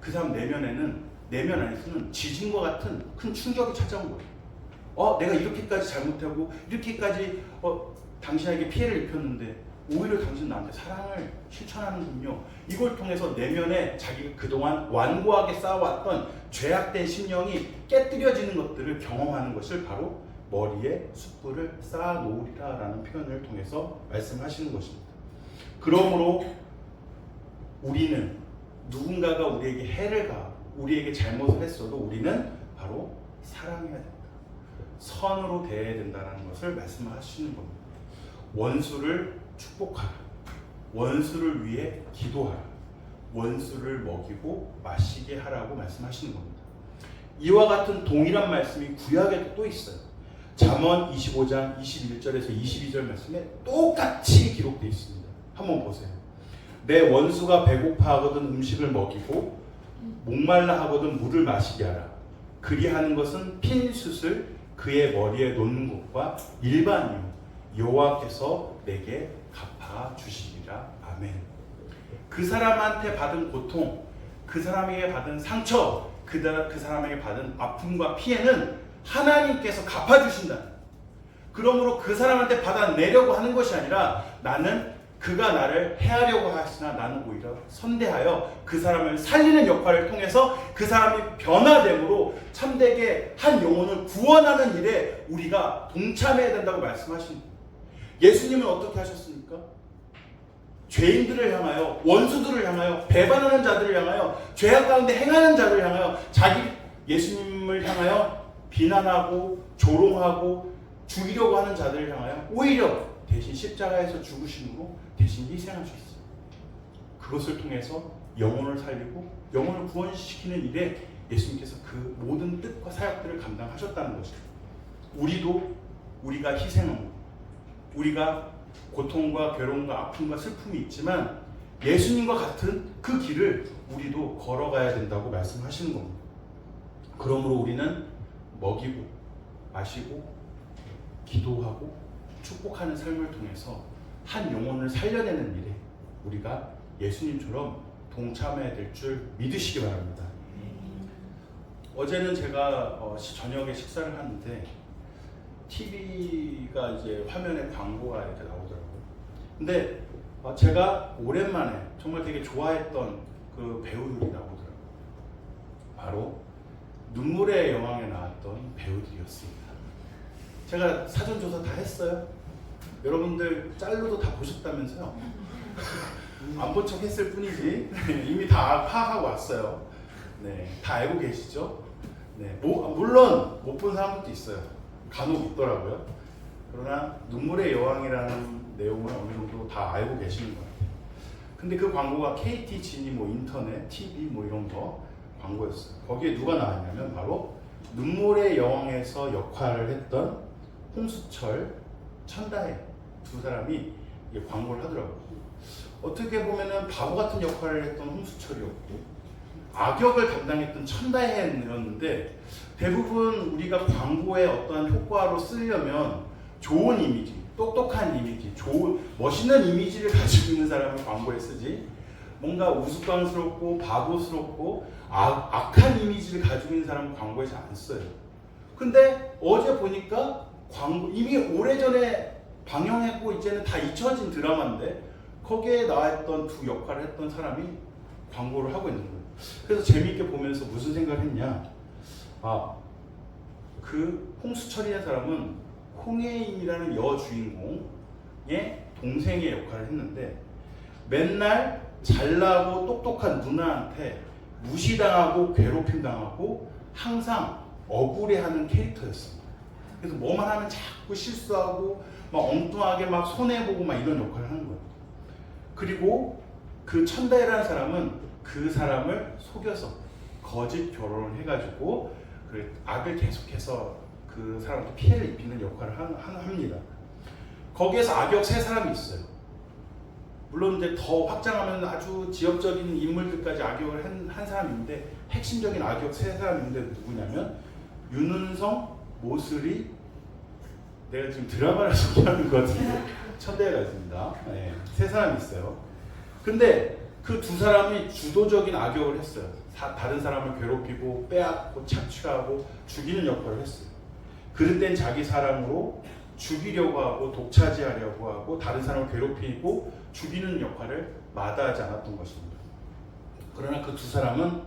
그 사람 내면 안에서는 지진과 같은 큰 충격이 찾아온 거예요. 내가 이렇게까지 잘못하고 이렇게까지 당신에게 피해를 입혔는데 오히려 당신 나한테 사랑을 실천하는군요. 이걸 통해서 내면에 자기가 그동안 완고하게 쌓아왔던 죄악된 심령이 깨뜨려지는 것들을 경험하는 것을 바로 머리에 숯불을 쌓아 놓으리라 라는 표현을 통해서 말씀하시는 것입니다. 그러므로 우리는 누군가가 우리에게 해를 가하고 우리에게 잘못을 했어도 우리는 바로 사랑해야 된다. 선으로 대해야 된다는 것을 말씀하시는 겁니다. 원수를 축복하라. 원수를 위해 기도하라. 원수를 먹이고 마시게 하라고 말씀하시는 겁니다. 이와 같은 동일한 말씀이 구약에도 또 있어요. 잠언 25장 21절에서 22절 말씀에 똑같이 기록되어 있습니다. 한번 보세요. 내 원수가 배고파하거든 음식을 먹이고 목말라 하거든 물을 마시게 하라. 그리하는 것은 핀 숯을 그의 머리에 놓는 것과 일반이요 여호와께서 내게 갚아 주시리라. 아멘. 그 사람한테 받은 고통, 그 사람에게 받은 상처, 그 사람에게 받은 아픔과 피해는 하나님께서 갚아주신다. 그러므로 그 사람한테 받아내려고 하는 것이 아니라 나는 그가 나를 해하려고 하시나 나는 오히려 선대하여 그 사람을 살리는 역할을 통해서 그 사람이 변화됨으로 참되게 한 영혼을 구원하는 일에 우리가 동참해야 된다고 말씀하십니다. 예수님은 어떻게 하셨습니까? 죄인들을 향하여, 원수들을 향하여, 배반하는 자들을 향하여, 죄악 가운데 행하는 자들을 향하여 예수님을 향하여 비난하고 조롱하고 죽이려고 하는 자들을 향하여 오히려 대신 십자가에서 죽으심으로 대신 희생하셨어요. 그것을 통해서 영혼을 살리고 영혼을 구원시키는 일에 예수님께서 그 모든 뜻과 사역들을 감당하셨다는 것입니다. 우리가 희생하고 우리가 고통과 괴로움과 아픔과 슬픔이 있지만 예수님과 같은 그 길을 우리도 걸어가야 된다고 말씀하시는 겁니다. 그러므로 우리는 먹이고 마시고 기도하고 축복하는 삶을 통해서 한 영혼을 살려내는 일에 우리가 예수님처럼 동참해야 될 줄 믿으시기 바랍니다. 어제는 제가 저녁에 식사를 하는데 TV가 이제 화면에 광고가 이렇게 나오더라고요. 근데 제가 오랜만에 정말 되게 좋아했던 그 배우들이 나오더라고요. 바로 눈물의 여왕에 나왔던 배우들이었습니다. 제가 사전조사 다 했어요. 여러분들 짤로도 다 보셨다면서요? 안 본 척 했을 뿐이지 이미 다 파악하고 왔어요. 네, 다 알고 계시죠? 네, 물론 못 본 사람도 있어요. 간혹 있더라고요. 그러나 눈물의 여왕이라는 내용을 어느 정도 다 알고 계시는 것 같아요. 근데 그 광고가 KT, 지니, 인터넷, TV 이런 거 광고였어요. 거기에 누가 나왔냐면 바로 눈물의 여왕에서 역할을 했던 홍수철, 천다혜 두 사람이 이게 광고를 하더라고요. 어떻게 보면은 바보 같은 역할을 했던 홍수철이었고 악역을 담당했던 천다혜였는데, 대부분 우리가 광고에 어떠한 효과로 쓰려면 좋은 이미지, 똑똑한 이미지, 좋은 멋있는 이미지를 가지고 있는 사람을 광고에 쓰지, 뭔가 우스꽝스럽고 바보스럽고 악한 이미지를 가지고 있는 사람은 광고에 잘 안 써요. 근데 어제 보니까 광고 이미 오래전에 방영했고 이제는 다 잊혀진 드라마인데 거기에 나왔던 두 역할을 했던 사람이 광고를 하고 있는 거예요. 그래서 재미있게 보면서 무슨 생각을 했냐, 그 홍수철이라는 사람은 홍혜인이라는 여주인공의 동생의 역할을 했는데 맨날 잘나고 똑똑한 누나한테 무시당하고 괴롭힘당하고 항상 억울해하는 캐릭터였습니다. 그래서 뭐만 하면 자꾸 실수하고 막 엉뚱하게 막 손해보고 막 이런 역할을 하는 거예요. 그리고 그 천다혜라는 사람은 그 사람을 속여서 거짓 결혼을 해가지고 그 악을 계속해서 그 사람한테 피해를 입히는 역할을 합니다. 거기에서 악역 세 사람이 있어요. 물론 이제 더 확장하면 아주 지역적인 인물들까지 악역을 한 사람인데 핵심적인 악역 세 사람인데 누구냐면 윤은성, 모슬이, 내가 지금 드라마를 소개하는 것 같은데 천대가 있습니다. 네, 세 사람이 있어요. 근데 그 두 사람이 주도적인 악역을 했어요. 다른 사람을 괴롭히고 빼앗고 착취하고 죽이는 역할을 했어요. 그럴 땐 자기 사람으로 죽이려고 하고 독차지하려고 하고 다른 사람을 괴롭히고 죽이는 역할을 마다하지 않았던 것입니다. 그러나 그 두 사람은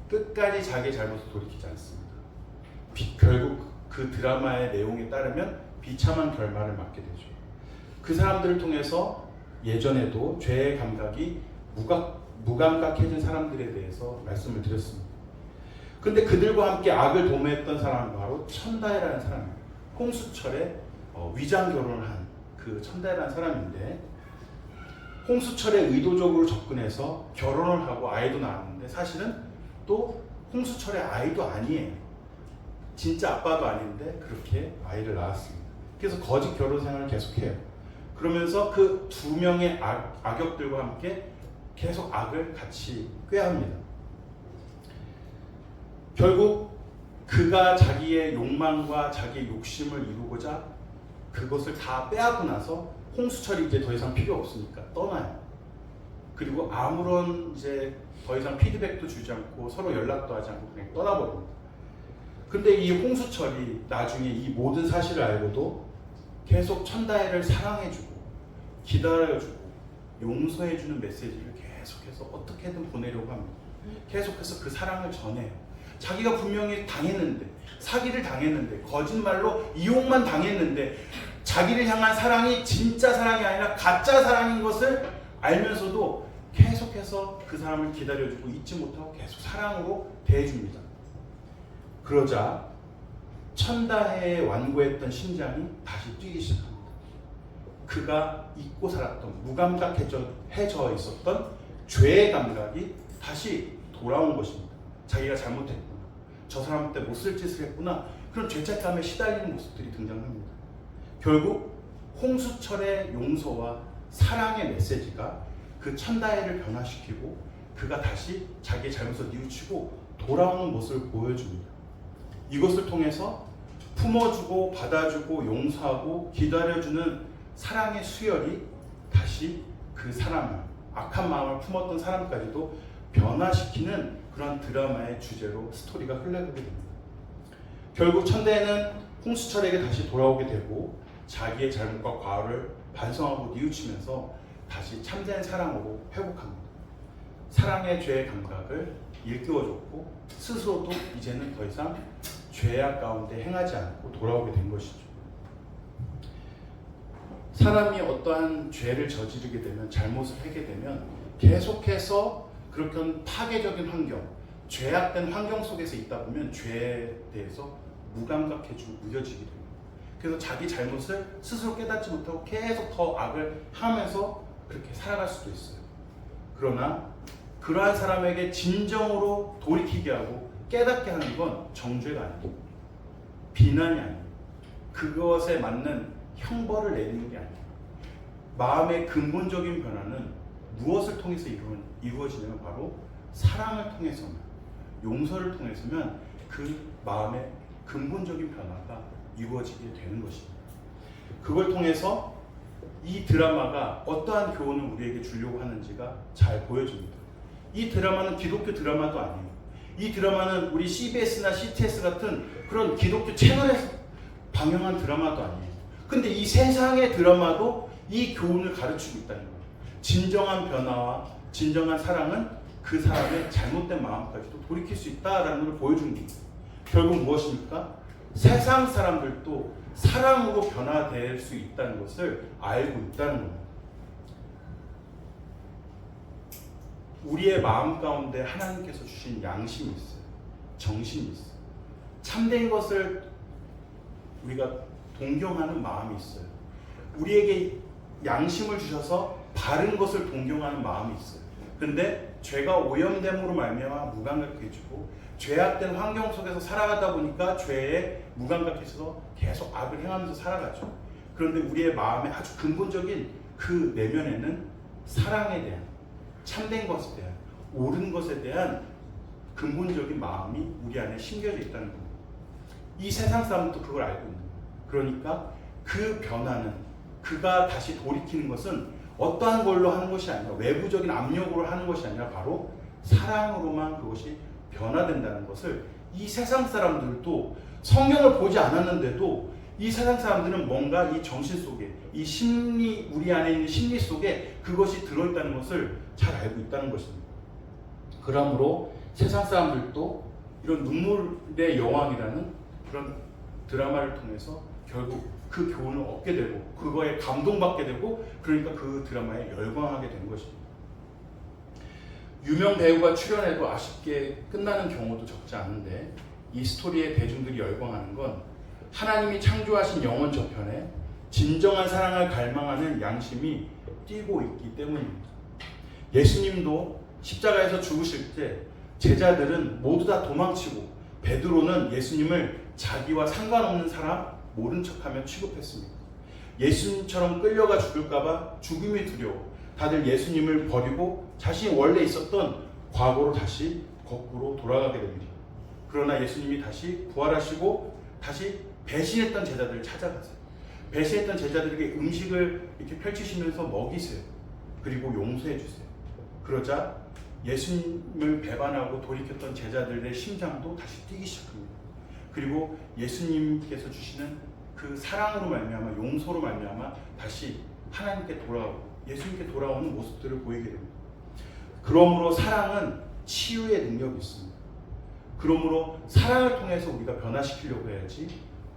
끝까지 자기의 잘못을 돌이키지 않습니다. 결국 그 드라마의 내용에 따르면 비참한 결말을 맞게 되죠. 그 사람들을 통해서 예전에도 죄의 감각이 무감각해진 사람들에 대해서 말씀을 드렸습니다. 근데 그들과 함께 악을 도모했던 사람은 바로 천다혜라는 사람입니다. 홍수철의 위장 결혼을 한 그 천다혜라는 사람인데, 홍수철에 의도적으로 접근해서 결혼을 하고 아이도 낳았는데 사실은 또 홍수철의 아이도 아니에요. 진짜 아빠도 아닌데 그렇게 아이를 낳았습니다. 그래서 거짓 결혼 생활을 계속해요. 그러면서 그 두 명의 악역들과 함께 계속 악을 같이 꾀합니다. 결국 그가 자기의 욕망과 자기의 욕심을 이루고자 그것을 다 빼앗고 나서 홍수철이 이제 더 이상 필요 없으니까 떠나요. 그리고 아무런 이제 더 이상 피드백도 주지 않고 서로 연락도 하지 않고 그냥 떠나버립니다. 근데 이 홍수철이 나중에 이 모든 사실을 알고도 계속 천다혜를 사랑해주고 기다려주고 용서해주는 메시지를 계속해서 어떻게든 보내려고 합니다. 계속해서 그 사랑을 전해요. 자기가 분명히 당했는데, 사기를 당했는데, 거짓말로 이용만 당했는데 자기를 향한 사랑이 진짜 사랑이 아니라 가짜 사랑인 것을 알면서도 계속해서 그 사람을 기다려주고 잊지 못하고 계속 사랑으로 대해줍니다. 그러자 천다혜의 완고했던 심장이 다시 뛰기 시작합니다. 그가 잊고 살았던, 무감각해져 있었던 죄의 감각이 다시 돌아온 것입니다. 자기가 잘못했구나, 저 사람한테 못쓸 짓을 했구나, 그런 죄책감에 시달리는 모습들이 등장합니다. 결국 홍수철의 용서와 사랑의 메시지가 그 천다혜를 변화시키고 그가 다시 자기의 잘못을 뉘우치고 돌아오는 모습을 보여줍니다. 이것을 통해서 품어주고 받아주고 용서하고 기다려주는 사랑의 수혈이 다시 그 사람을, 악한 마음을 품었던 사람까지도 변화시키는 그런 드라마의 주제로 스토리가 흘러가게 됩니다. 결국 천대는 홍수철에게 다시 돌아오게 되고 자기의 잘못과 과오를 반성하고 뉘우치면서 다시 참된 사랑으로 회복합니다. 사랑의 죄의 감각을 일깨워줬고 스스로도 이제는 더 이상 죄악 가운데 행하지 않고 돌아오게 된 것이죠. 사람이 어떠한 죄를 저지르게 되면, 잘못을 하게 되면 계속해서 그렇게 파괴적인 환경, 죄악된 환경 속에서 있다 보면 죄에 대해서 무감각해지고 무뎌지게 됩니다. 그래서 자기 잘못을 스스로 깨닫지 못하고 계속 더 악을 하면서 그렇게 살아갈 수도 있어요. 그러나 그러한 사람에게 진정으로 돌이키게 하고 깨닫게 하는 건 정죄가 아니에요. 비난이 아니에요. 그것에 맞는 형벌을 내리는 게 아니에요. 마음의 근본적인 변화는 무엇을 통해서 이루어지냐면 바로 사랑을 통해서만, 용서를 통해서면 그 마음의 근본적인 변화가 이루어지게 되는 것입니다. 그걸 통해서 이 드라마가 어떠한 교훈을 우리에게 주려고 하는지가 잘 보여집니다. 이 드라마는 기독교 드라마도 아니에요. 이 드라마는 우리 CBS나 CTS 같은 그런 기독교 채널에서 방영한 드라마도 아니에요. 근데 이 세상의 드라마도 이 교훈을 가르치고 있다는 거예요. 진정한 변화와 진정한 사랑은 그 사람의 잘못된 마음까지도 돌이킬 수 있다라는 걸 보여준 거예요. 결국 무엇입니까? 세상 사람들도 사랑으로 변화될 수 있다는 것을 알고 있다는 겁니다. 우리의 마음 가운데 하나님께서 주신 양심이 있어요. 정신이 있어요. 참된 것을 우리가 동경하는 마음이 있어요. 우리에게 양심을 주셔서 바른 것을 동경하는 마음이 있어요. 근데 죄가 오염됨으로 말미암아 무감각해지고 죄악된 환경 속에서 살아가다 보니까 죄에 무감각해서 계속 악을 행하면서 살아가죠. 그런데 우리의 마음의 아주 근본적인 그 내면에는 사랑에 대한, 참된 것에 대한, 옳은 것에 대한 근본적인 마음이 우리 안에 심겨져 있다는 겁니다. 이 세상 사람도 그걸 알고 있는 거예요. 그러니까 그 변화는, 그가 다시 돌이키는 것은 어떠한 걸로 하는 것이 아니라, 외부적인 압력으로 하는 것이 아니라 바로 사랑으로만 그것이 변화된다는 것을 이 세상 사람들도, 성경을 보지 않았는데도 이 세상 사람들은 뭔가 이 정신 속에, 이 심리, 우리 안에 있는 심리 속에 그것이 들어있다는 것을 잘 알고 있다는 것입니다. 그러므로 세상 사람들도 이런 눈물의 여왕이라는 그런 드라마를 통해서 결국 그 교훈을 얻게 되고 그거에 감동받게 되고, 그러니까 그 드라마에 열광하게 된 것입니다. 유명 배우가 출연해도 아쉽게 끝나는 경우도 적지 않은데, 이 스토리에 대중들이 열광하는 건 하나님이 창조하신 영원 저편에 진정한 사랑을 갈망하는 양심이 뛰고 있기 때문입니다. 예수님도 십자가에서 죽으실 때 제자들은 모두 다 도망치고, 베드로는 예수님을 자기와 상관없는 사람, 모른 척하며 취급했습니다. 예수님처럼 끌려가 죽을까봐 죽음이 두려워 다들 예수님을 버리고 자신이 원래 있었던 과거로 다시 거꾸로 돌아가게 됩니다. 그러나 예수님이 다시 부활하시고 다시 배신했던 제자들을 찾아가세요. 배신했던 제자들에게 음식을 이렇게 펼치시면서 먹이세요. 그리고 용서해 주세요. 그러자 예수님을 배반하고 돌이켰던 제자들의 심장도 다시 뛰기 시작합니다. 그리고 예수님께서 주시는 그 사랑으로 말미암아, 용서로 말미암아 다시 하나님께 돌아오고 예수님께 돌아오는 모습들을 보이게 됩니다. 그러므로 사랑은 치유의 능력이 있습니다. 그러므로 사랑을 통해서 우리가 변화시키려고 해야지,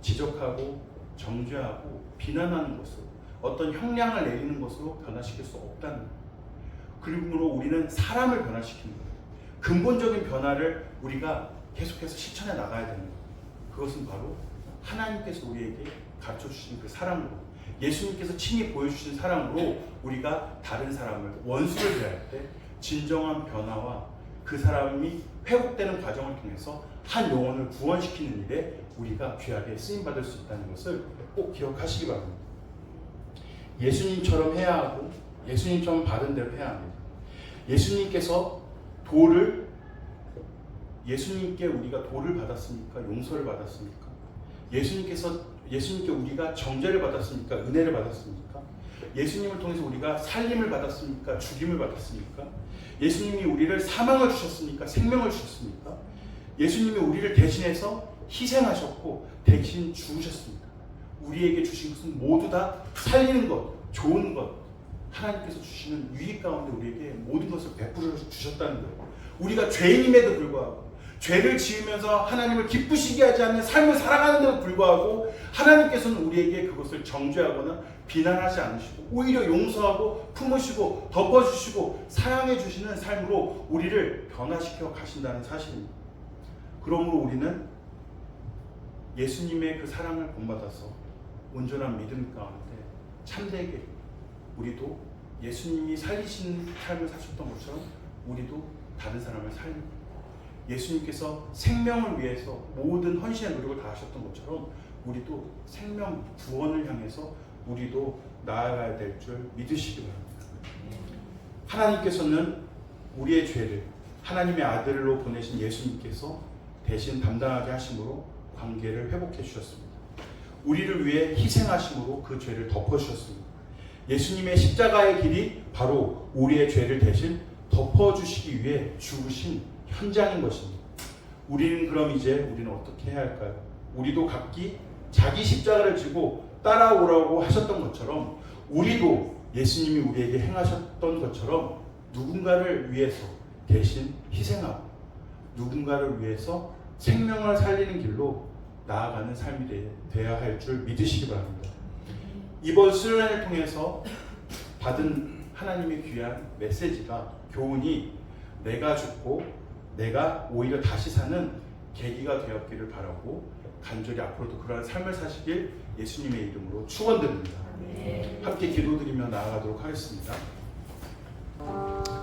지적하고 정죄하고 비난하는 것으로, 어떤 형량을 내리는 것으로 변화시킬 수 없다는 거예요. 그러므로 우리는 사람을 변화시키는 거예요. 근본적인 변화를 우리가 계속해서 실천해 나가야 되는 거예요. 그것은 바로 하나님께서 우리에게 가르쳐 주신 그 사랑으로, 예수님께서 친히 보여주신 사랑으로 우리가 다른 사람을, 원수를 대할 때 진정한 변화와 그 사람이 회복되는 과정을 통해서 한 영혼을 구원시키는 일에 우리가 귀하게 쓰임받을 수 있다는 것을 꼭 기억하시기 바랍니다. 예수님처럼 해야 하고 예수님처럼 받은 대로 해야 합니다. 예수님께서 예수님께 우리가 도를 받았습니까? 용서를 받았습니까? 예수님께 우리가 정죄를 받았습니까? 은혜를 받았습니까? 예수님을 통해서 우리가 살림을 받았습니까? 죽임을 받았습니까? 예수님이 우리를 사망을 주셨습니까? 생명을 주셨습니까? 예수님이 우리를 대신해서 희생하셨고 대신 죽으셨습니다. 우리에게 주신 것은 모두 다 살리는 것, 좋은 것, 하나님께서 주시는 유익 가운데 우리에게 모든 것을 베풀어 주셨다는 거예요. 우리가 죄인임에도 불구하고, 죄를 지으면서 하나님을 기쁘시게 하지 않는 삶을 살아가는데도 불구하고 하나님께서는 우리에게 그것을 정죄하거나 비난하지 않으시고 오히려 용서하고 품으시고 덮어주시고 사랑해 주시는 삶으로 우리를 변화시켜 가신다는 사실입니다. 그러므로 우리는 예수님의 그 사랑을 본받아서 온전한 믿음 가운데 참되게 우리도 예수님이 살리신 삶을 사셨던 것처럼 우리도 다른 사람을 살리고, 예수님께서 생명을 위해서 모든 헌신의 노력을 다 하셨던 것처럼 우리도 생명 구원을 향해서 우리도 나아가야 될 줄 믿으시기 바랍니다. 하나님께서는 우리의 죄를 하나님의 아들로 보내신 예수님께서 대신 담당하게 하심으로 관계를 회복해 주셨습니다. 우리를 위해 희생하심으로 그 죄를 덮어주셨습니다. 예수님의 십자가의 길이 바로 우리의 죄를 대신 덮어주시기 위해 죽으신 현장인 것입니다. 우리는 어떻게 해야 할까요? 우리도 각기 자기 십자가를 지고 따라오라고 하셨던 것처럼 우리도 예수님이 우리에게 행하셨던 것처럼 누군가를 위해서 대신 희생하고 누군가를 위해서 생명을 살리는 길로 나아가는 삶이 되어야 할 줄 믿으시기 바랍니다. 이번 수련회를 통해서 받은 하나님의 귀한 메시지가, 교훈이 내가 죽고 내가 오히려 다시 사는 계기가 되었기를 바라고 간절히 앞으로도 그러한 삶을 사시길 예수님의 이름으로 축원드립니다. 함께 기도드리며 나아가도록 하겠습니다.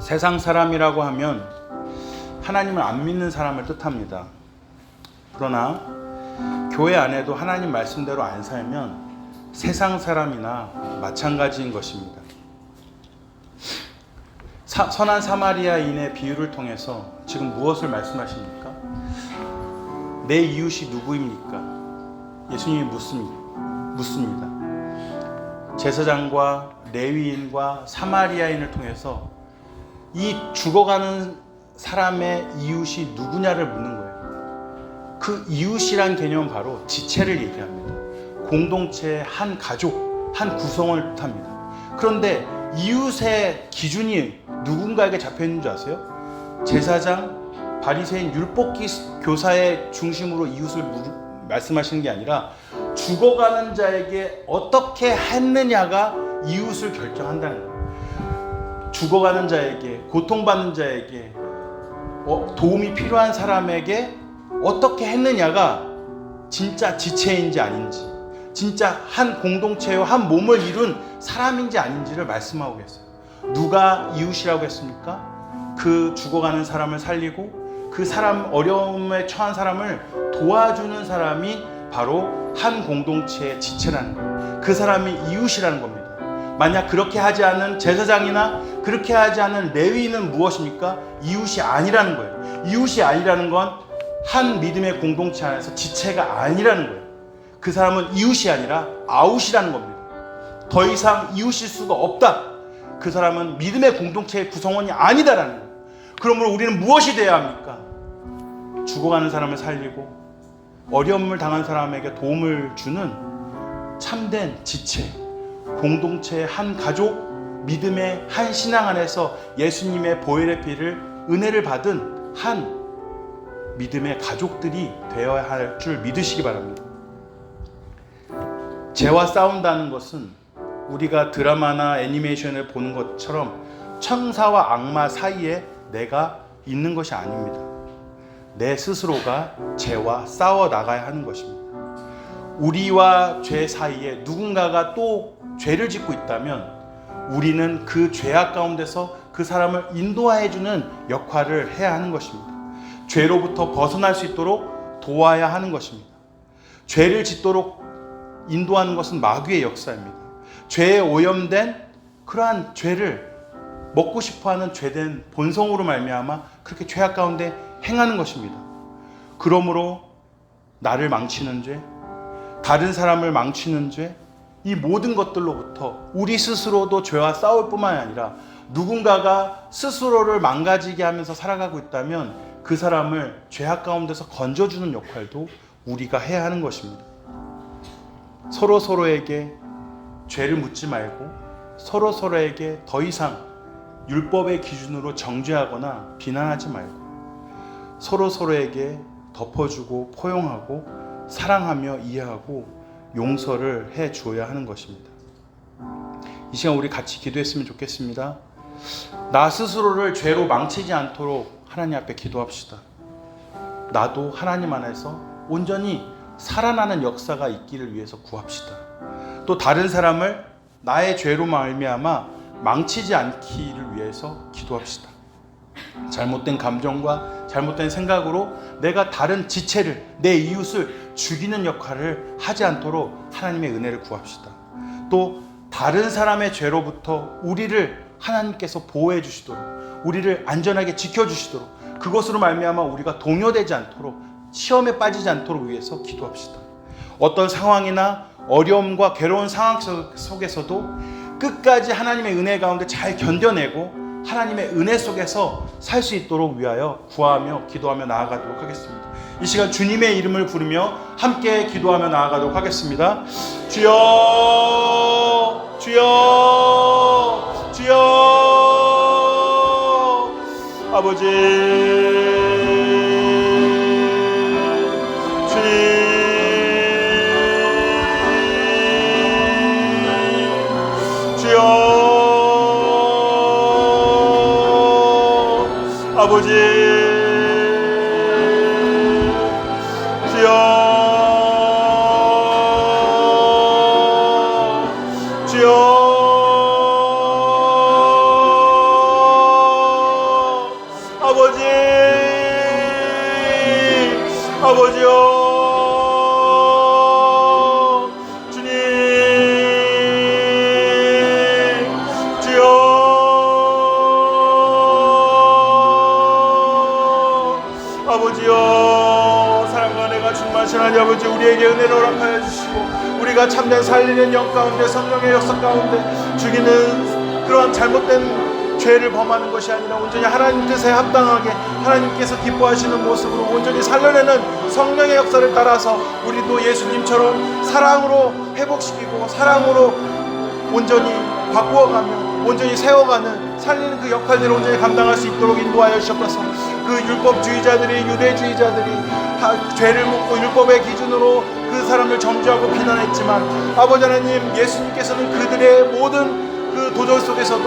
세상 사람이라고 하면 하나님을 안 믿는 사람을 뜻합니다. 그러나 교회 안에도 하나님 말씀대로 안 살면 세상 사람이나 마찬가지인 것입니다. 선한 사마리아인의 비유를 통해서 지금 무엇을 말씀하십니까? 내 이웃이 누구입니까? 예수님이 묻습니다. 제사장과 레위인과 사마리아인을 통해서 이 죽어가는 사람의 이웃이 누구냐를 묻는 거예요. 그 이웃이란 개념은 바로 지체를 얘기합니다. 공동체의 한 가족, 한 구성을 뜻합니다. 그런데 이웃의 기준이 누군가에게 잡혀있는 줄 아세요? 제사장, 바리새인, 율법기 교사의 중심으로 이웃을 말씀하시는 게 아니라 죽어가는 자에게 어떻게 했느냐가 이웃을 결정한다는 거예요. 죽어가는 자에게, 고통받는 자에게, 도움이 필요한 사람에게 어떻게 했느냐가 진짜 지체인지 아닌지, 진짜 한 공동체와 한 몸을 이룬 사람인지 아닌지를 말씀하고 계세요. 누가 이웃이라고 했습니까? 그 죽어가는 사람을 살리고 그 사람, 어려움에 처한 사람을 도와주는 사람이 바로 한 공동체의 지체라는 거예요. 그 사람이 이웃이라는 겁니다. 만약 그렇게 하지 않은 제사장이나 그렇게 하지 않은 레위인은 무엇입니까? 이웃이 아니라는 거예요. 이웃이 아니라는 건 한 믿음의 공동체 안에서 지체가 아니라는 거예요. 그 사람은 이웃이 아니라 아웃이라는 겁니다. 더 이상 이웃일 수가 없다. 그 사람은 믿음의 공동체의 구성원이 아니다라는 거예요. 그러므로 우리는 무엇이 되어야 합니까? 죽어가는 사람을 살리고 어려움을 당한 사람에게 도움을 주는 참된 지체, 공동체의 한 가족, 믿음의 한 신앙 안에서 예수님의 보혈의 피를, 은혜를 받은 한 믿음의 가족들이 되어야 할 줄 믿으시기 바랍니다. 죄와 싸운다는 것은 우리가 드라마나 애니메이션을 보는 것처럼 천사와 악마 사이에 내가 있는 것이 아닙니다. 내 스스로가 죄와 싸워 나가야 하는 것입니다. 우리와 죄 사이에 누군가가 또 죄를 짓고 있다면 우리는 그 죄악 가운데서 그 사람을 인도해주는 역할을 해야 하는 것입니다. 죄로부터 벗어날 수 있도록 도와야 하는 것입니다. 죄를 짓도록 인도하는 것은 마귀의 역사입니다. 죄에 오염된 그러한 죄를 먹고 싶어하는 죄된 본성으로 말미암아 그렇게 죄악 가운데 행하는 것입니다. 그러므로 나를 망치는 죄, 다른 사람을 망치는 죄, 이 모든 것들로부터 우리 스스로도 죄와 싸울 뿐만 아니라 누군가가 스스로를 망가지게 하면서 살아가고 있다면 그 사람을 죄악 가운데서 건져주는 역할도 우리가 해야 하는 것입니다. 서로에게 죄를 묻지 말고 서로에게 더 이상 율법의 기준으로 정죄하거나 비난하지 말고 서로에게 덮어주고 포용하고 사랑하며 이해하고 용서를 해 주어야 하는 것입니다. 이 시간 우리 같이 기도했으면 좋겠습니다. 나 스스로를 죄로 망치지 않도록 하나님 앞에 기도합시다. 나도 하나님 안에서 온전히 살아나는 역사가 있기를 위해서 구합시다. 또 다른 사람을 나의 죄로 말미암아 망치지 않기를 위해서 기도합시다. 잘못된 감정과 잘못된 생각으로 내가 다른 지체를, 내 이웃을 죽이는 역할을 하지 않도록 하나님의 은혜를 구합시다. 또 다른 사람의 죄로부터 우리를 하나님께서 보호해 주시도록, 우리를 안전하게 지켜주시도록, 그것으로 말미암아 우리가 동요되지 않도록, 시험에 빠지지 않도록 위해서 기도합시다. 어떤 상황이나 어려움과 괴로운 상황 속에서도 끝까지 하나님의 은혜 가운데 잘 견뎌내고 하나님의 은혜 속에서 살 수 있도록 위하여 구하며 기도하며 나아가도록 하겠습니다. 이 시간 주님의 이름을 부르며 함께 기도하며 나아가도록 하겠습니다. 주여, 주여, 주여. 아버지 주님, 주여, 아버지 주여, 주여, 아버지, 아버지여, 주님, 주여, 아버지여, 사랑과 은혜가 충만하신 하나님 아버지, 우리에게 은혜를 허락하여 주시고 우리가 참된 살리는 영 가운데, 성령의 역사 가운데 죽이는 그러한 잘못된 죄를 범하는 것이 아니라 온전히 하나님 뜻에 합당하게 하나님께서 기뻐하시는 모습으로 온전히 살려내는 성령의 역사를 따라서 우리도 예수님처럼 사랑으로 회복시키고 사랑으로 온전히 바꾸어가며 온전히 세워가는, 살리는 그 역할들을 온전히 감당할 수 있도록 인도하여 주셔서 그 율법주의자들이, 유대주의자들이 죄를 묻고 율법의 기준으로 그 사람을 정죄하고 비난했지만 아버지 하나님, 예수님께서는 그들의 모든 그 도전 속에서도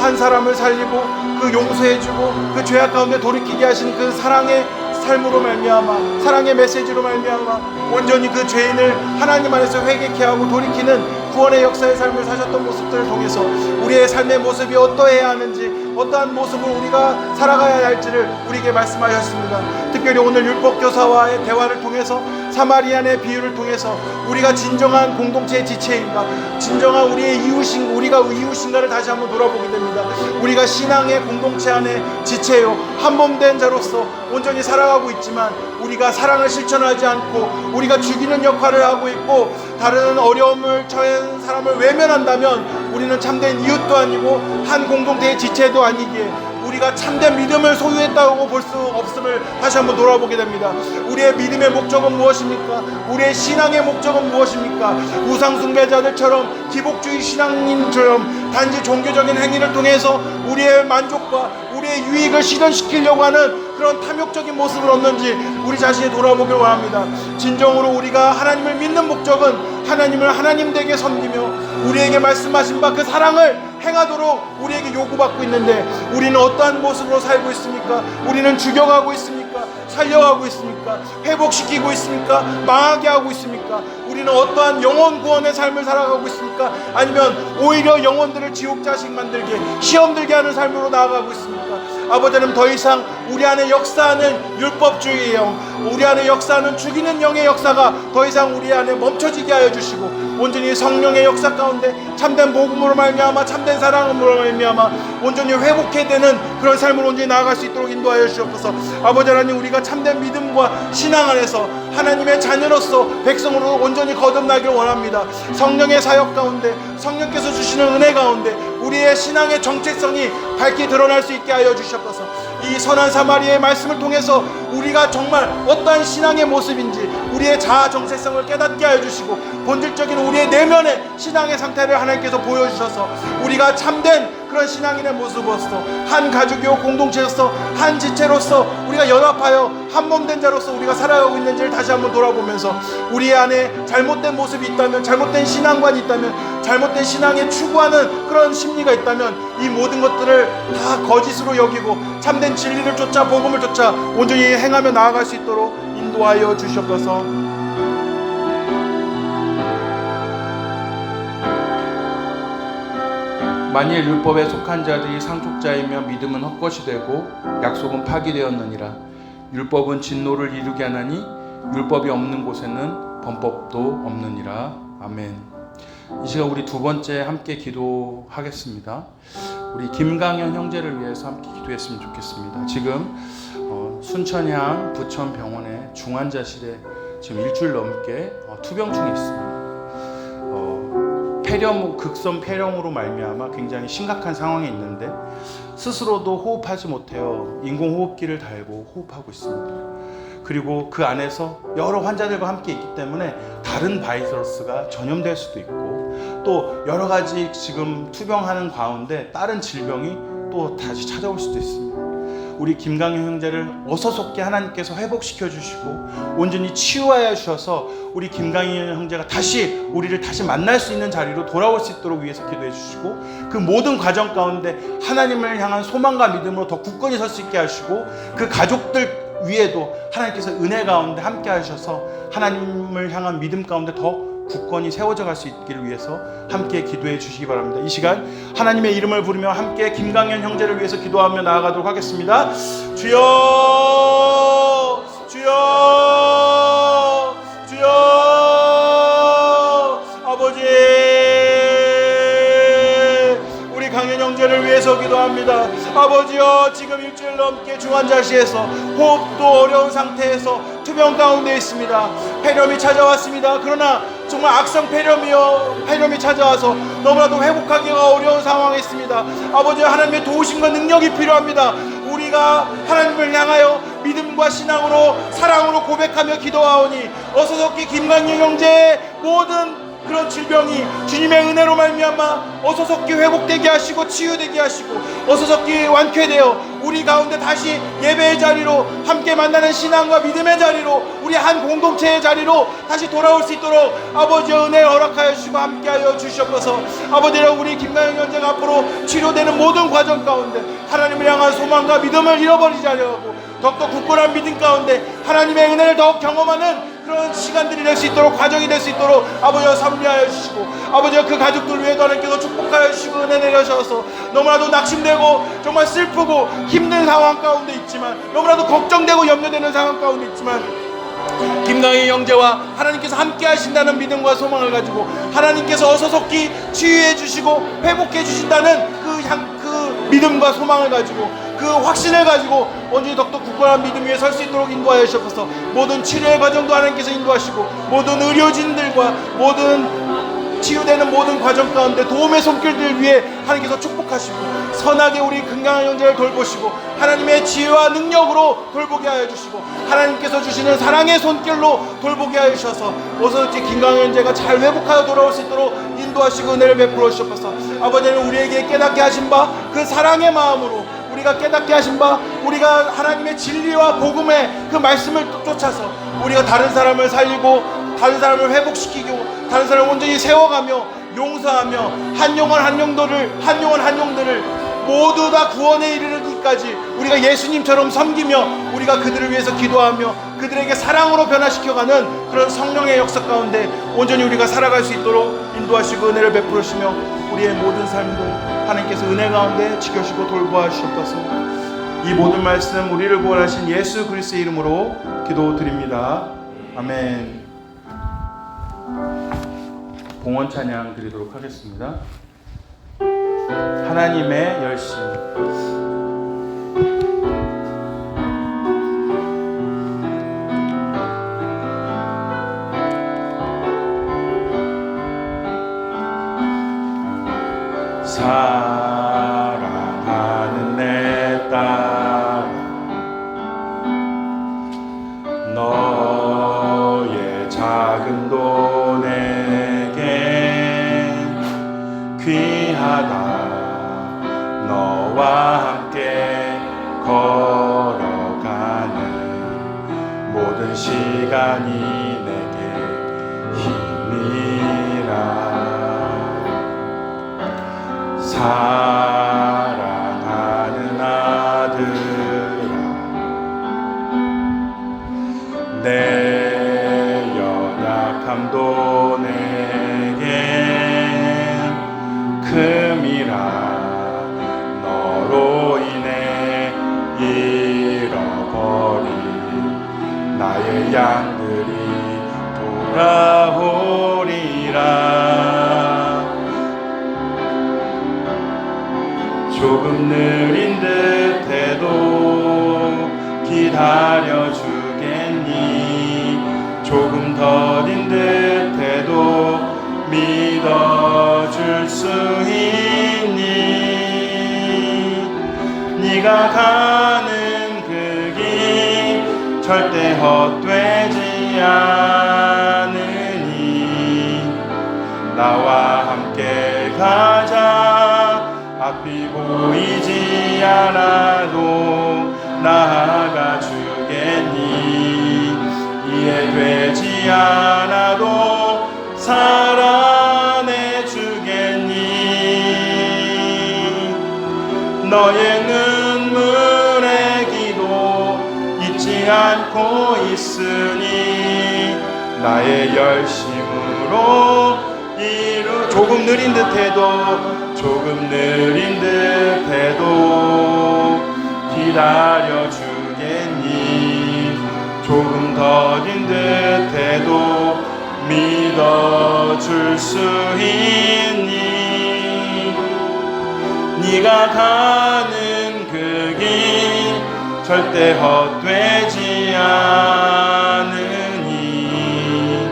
한 사람을 살리고 그 용서해주고 그 죄악 가운데 돌이키게 하신 그 사랑의 삶으로 말미암아, 사랑의 메시지로 말미암아 온전히 그 죄인을 하나님 안에서 회개케 하고 돌이키는 구원의 역사의 삶을 사셨던 모습들을 통해서 우리의 삶의 모습이 어떠해야 하는지, 어떠한 모습을 우리가 살아가야 할지를 우리에게 말씀하셨습니다. 특별히 오늘 율법교사와의 대화를 통해서, 사마리안의 비유를 통해서 우리가 진정한 공동체의 지체인가, 진정한 우리의 이웃인, 우리가 이웃인가를 다시 한번 돌아보게 됩니다. 우리가 신앙의 공동체 안에 지체요, 한몸된 자로서 온전히 살아가고 있지만 우리가 사랑을 실천하지 않고 우리가 죽이는 역할을 하고 있고 다른 어려움을 처한 사람을 외면한다면 우리는 참된 이웃도 아니고 한 공동체의 지체도 아니기에 우리가 참된 믿음을 소유했다고 볼 수 없음을 다시 한번 돌아보게 됩니다. 우리의 믿음의 목적은 무엇입니까? 우리의 신앙의 목적은 무엇입니까? 우상숭배자들처럼 기복주의 신앙인처럼 단지 종교적인 행위를 통해서 우리의 만족과 우리의 유익을 실현시키려고 하는 그런 탐욕적인 모습을 얻는지 우리 자신이 돌아보길 원합니다. 진정으로 우리가 하나님을 믿는 목적은 하나님을 하나님되게 섬기며 우리에게 말씀하신 바 그 사랑을 행하도록 우리에게 요구받고 있는데 우리는 어떠한 모습으로 살고 있습니까? 우리는 죽여가고 있습니까? 살려가고 있습니까? 회복시키고 있습니까? 망하게 하고 있습니까? 우리는 어떠한 영혼 구원의 삶을 살아가고 있습니까? 아니면 오히려 영혼들을 지옥 자식 만들게, 시험 들게 하는 삶으로 나아가고 있습니까? 아버지는 더 이상 우리 안에 역사하는 율법주의의 영, 우리 안에 역사하는 죽이는 영의 역사가 더 이상 우리 안에 멈춰지게 하여 주시고 온전히 성령의 역사 가운데 참된 복음으로 말미암아, 참된 사랑으로 말미암아 온전히 회복해야 되는 그런 삶으로 온전히 나아갈 수 있도록 인도하여 주옵소서. 아버지 하나님, 우리가 참된 믿음과 신앙 안에서 하나님의 자녀로서 백성으로 온전히 거듭나길 원합니다. 성령의 사역 가운데, 성령께서 주시는 은혜 가운데 우리의 신앙의 정체성이 밝게 드러날 수 있게 하여 주옵소서. 이 선한 사마리아의 말씀을 통해서 우리가 정말 어떠한 신앙의 모습인지 우리의 자아 정체성을 깨닫게 하여 주시고 본질적인 우리의 내면의 신앙의 상태를 하나님께서 보여주셔서 우리가 참된 그런 신앙인의 모습으로서 한 가족이요 공동체로서 한 지체로서 우리가 연합하여 한몸된 자로서 우리가 살아가고 있는지를 다시 한번 돌아보면서 우리 안에 잘못된 모습이 있다면, 잘못된 신앙관이 있다면, 잘못된 신앙에 추구하는 그런 심리가 있다면 이 모든 것들을 다 거짓으로 여기고 참된 진리를 쫓아, 복음을 쫓아 온전히 행하며 나아갈 수 있도록 인도하여 주시옵소서. 만일 율법에 속한 자들이 상속자이며 믿음은 헛것이 되고 약속은 파기되었느니라. 율법은 진노를 이루게 하나니 율법이 없는 곳에는 범법도 없느니라. 아멘. 이 시간 우리 두 번째 함께 기도하겠습니다. 우리 김강현 형제를 위해서 함께 기도했으면 좋겠습니다. 지금 순천향 부천병원의 중환자실에 지금 일주일 넘게 투병 중에 있습니다. 극성 폐렴으로 말미암아 굉장히 심각한 상황에 있는데 스스로도 호흡하지 못해요. 인공호흡기를 달고 호흡하고 있습니다. 그리고 그 안에서 여러 환자들과 함께 있기 때문에 다른 바이러스가 전염될 수도 있고 또 여러 가지 지금 투병하는 가운데 다른 질병이 또 다시 찾아올 수도 있습니다. 우리 김강현 형제를 어서속히 하나님께서 회복시켜 주시고 온전히 치유하여 주셔서 우리 김강현 형제가 다시 우리를 다시 만날 수 있는 자리로 돌아올 수 있도록 위해서 기도해 주시고 그 모든 과정 가운데 하나님을 향한 소망과 믿음으로 더 굳건히 설 수 있게 하시고 그 가족들 위에도 하나님께서 은혜 가운데 함께 하셔서 하나님을 향한 믿음 가운데 더 굳건히 세워져 갈 수 있기를 위해서 함께 기도해 주시기 바랍니다. 이 시간 하나님의 이름을 부르며 함께 김강현 형제를 위해서 기도하며 나아가도록 하겠습니다. 주여 주여 주여 아버지 우리 강현 형제를 위해서 기도합니다. 아버지여 지금 일주일 넘게 중환자실에서 호흡도 어려운 상태에서 투병 가운데 있습니다. 폐렴이 찾아왔습니다. 그러나 정말 악성 폐렴이 찾아와서 너무나도 회복하기가 어려운 상황에 있습니다. 아버지 하나님의 도우심과 능력이 필요합니다. 우리가 하나님을 향하여 믿음과 신앙으로 사랑으로 고백하며 기도하오니 어서속히 김강현 형제의 모든 그런 질병이 주님의 은혜로 말미암아 어서속히 회복되게 하시고 치유되게 하시고 어서속히 완쾌되어 우리 가운데 다시 예배의 자리로 함께 만나는 신앙과 믿음의 자리로 우리 한 공동체의 자리로 다시 돌아올 수 있도록 아버지의 은혜를 허락하여 주시고 함께하여 주시옵소서. 아버지여 우리 김강현 형제가 앞으로 치료되는 모든 과정 가운데 하나님을 향한 소망과 믿음을 잃어버리지 않으려고 더욱더 굳건한 믿음 가운데 하나님의 은혜를 더욱 경험하는 그런 시간들이 될 수 있도록 과정이 될 수 있도록 아버지여 섭리하여 주시고 아버지여 그 가족들 위에도 하나님께서 축복하여 주시고 은혜 내려주셔서 너무나도 낙심되고 정말 슬프고 힘든 상황 가운데 있지만 너무나도 걱정되고 염려되는 상황 가운데 있지만 김강희 형제와 하나님께서 함께 하신다는 믿음과 소망을 가지고 하나님께서 어서속히 치유해 주시고 회복해 주신다는 그 믿음과 소망을 가지고 그 확신을 가지고 온전히 더욱더 굳건한 믿음 위에 설 수 있도록 인도하여 주셔서 모든 치료의 과정도 하나님께서 인도하시고 모든 의료진들과 모든 치유되는 모든 과정 가운데 도움의 손길들 위에 하나님께서 축복하시고 선하게 우리 건강한 형제를 돌보시고 하나님의 지혜와 능력으로 돌보게 하여 주시고 하나님께서 주시는 사랑의 손길로 돌보게 하여 주셔서 어서지 김강현 형제가 잘 회복하여 돌아올 수 있도록 인도하시고 은혜를 베풀어 주셔서 아버지는 우리에게 깨닫게 하신 바 그 사랑의 마음으로 우리가 깨닫게 하신 바 우리가 하나님의 진리와 복음의 그 말씀을 쫓아서 우리가 다른 사람을 살리고 다른 사람을 회복시키고 다른 사람을 온전히 세워가며 용서하며 한 영혼 한 영들을 모두 다 구원에 이르르기까지 우리가 예수님처럼 섬기며 우리가 그들을 위해서 기도하며 그들에게 사랑으로 변화시켜가는 그런 성령의 역사 가운데 온전히 우리가 살아갈 수 있도록 인도하시고 은혜를 베풀으시며 우리의 모든 삶도 하나님께서 은혜 가운데 지켜주시고 돌보아 주셨소서. 이 모든 말씀 우리를 구원하신 예수 그리스도의 이름으로 기도드립니다. 아멘. 봉헌 찬양 드리도록 하겠습니다. 하나님의 열심. 사랑하는 내 딸 너의 작은 도 내게 귀하다. 너와 함께 걸어가는 모든 시간이 내게 힘이라. 사랑하는 아들아 내 연약함도 내게 금이라. 더딘 듯해도 믿어줄 수 있니? 네가 가는 그 길 절대 헛되지 않으니 나와 함께 가자. 앞이 보이지 않아도 나아가 주겠니? 이해되지 않아도 살아내 주겠니? 너의 눈물의 기도 잊지 않고 있으니 나의 열심으로 조금 느린 듯해도 기다려 주겠니? 조금 더딘 듯해도 믿어줄 수 있니? 네가 가는 그 길 절대 헛되지 않으니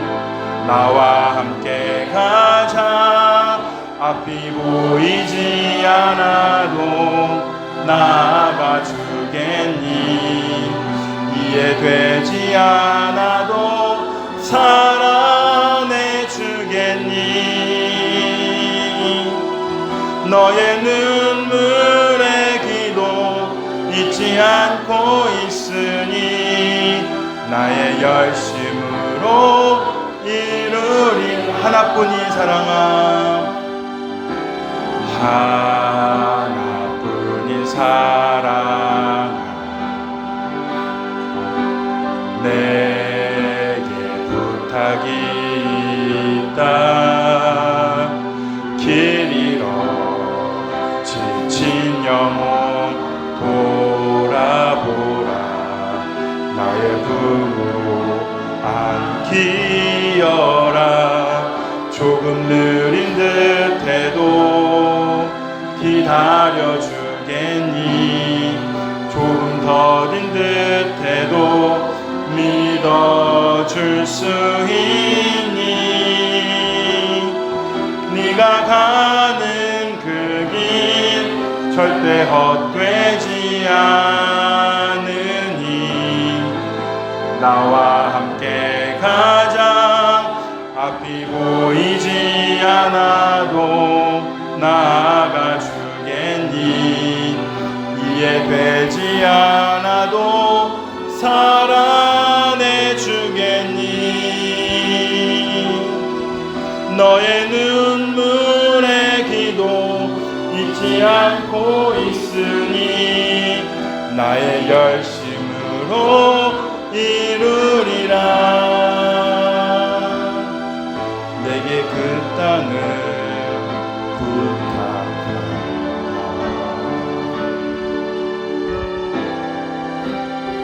나와 함께 가자. 앞이 보이지 않아도 나아가 주겠니? 이해되지 않아도 살아내 주겠니? 너의 눈물의 기도 잊지 않고 있으니 나의 열심으로 이루리. 하나뿐인 사랑아, 하나뿐인 사랑아, 내게 부탁이 있다. 길 잃어 지친 영혼 돌아보라. 나의 품으로 안기어라. 조금 느린 듯해도 기다려 주겠니? 조금 더딘 듯해도 믿어줄 수 있니? 네가 가는 그 길 절대 헛되지 않으니 나와 함께 가자. 앞이 보이지 않아도 나아가 주겠니? 이해되지 않아도 살아내 주겠니? 너의 눈물의 기도 잊지 않고 있으니 나의 열심으로 이루리라. 내게 그 땅을 부탁한다.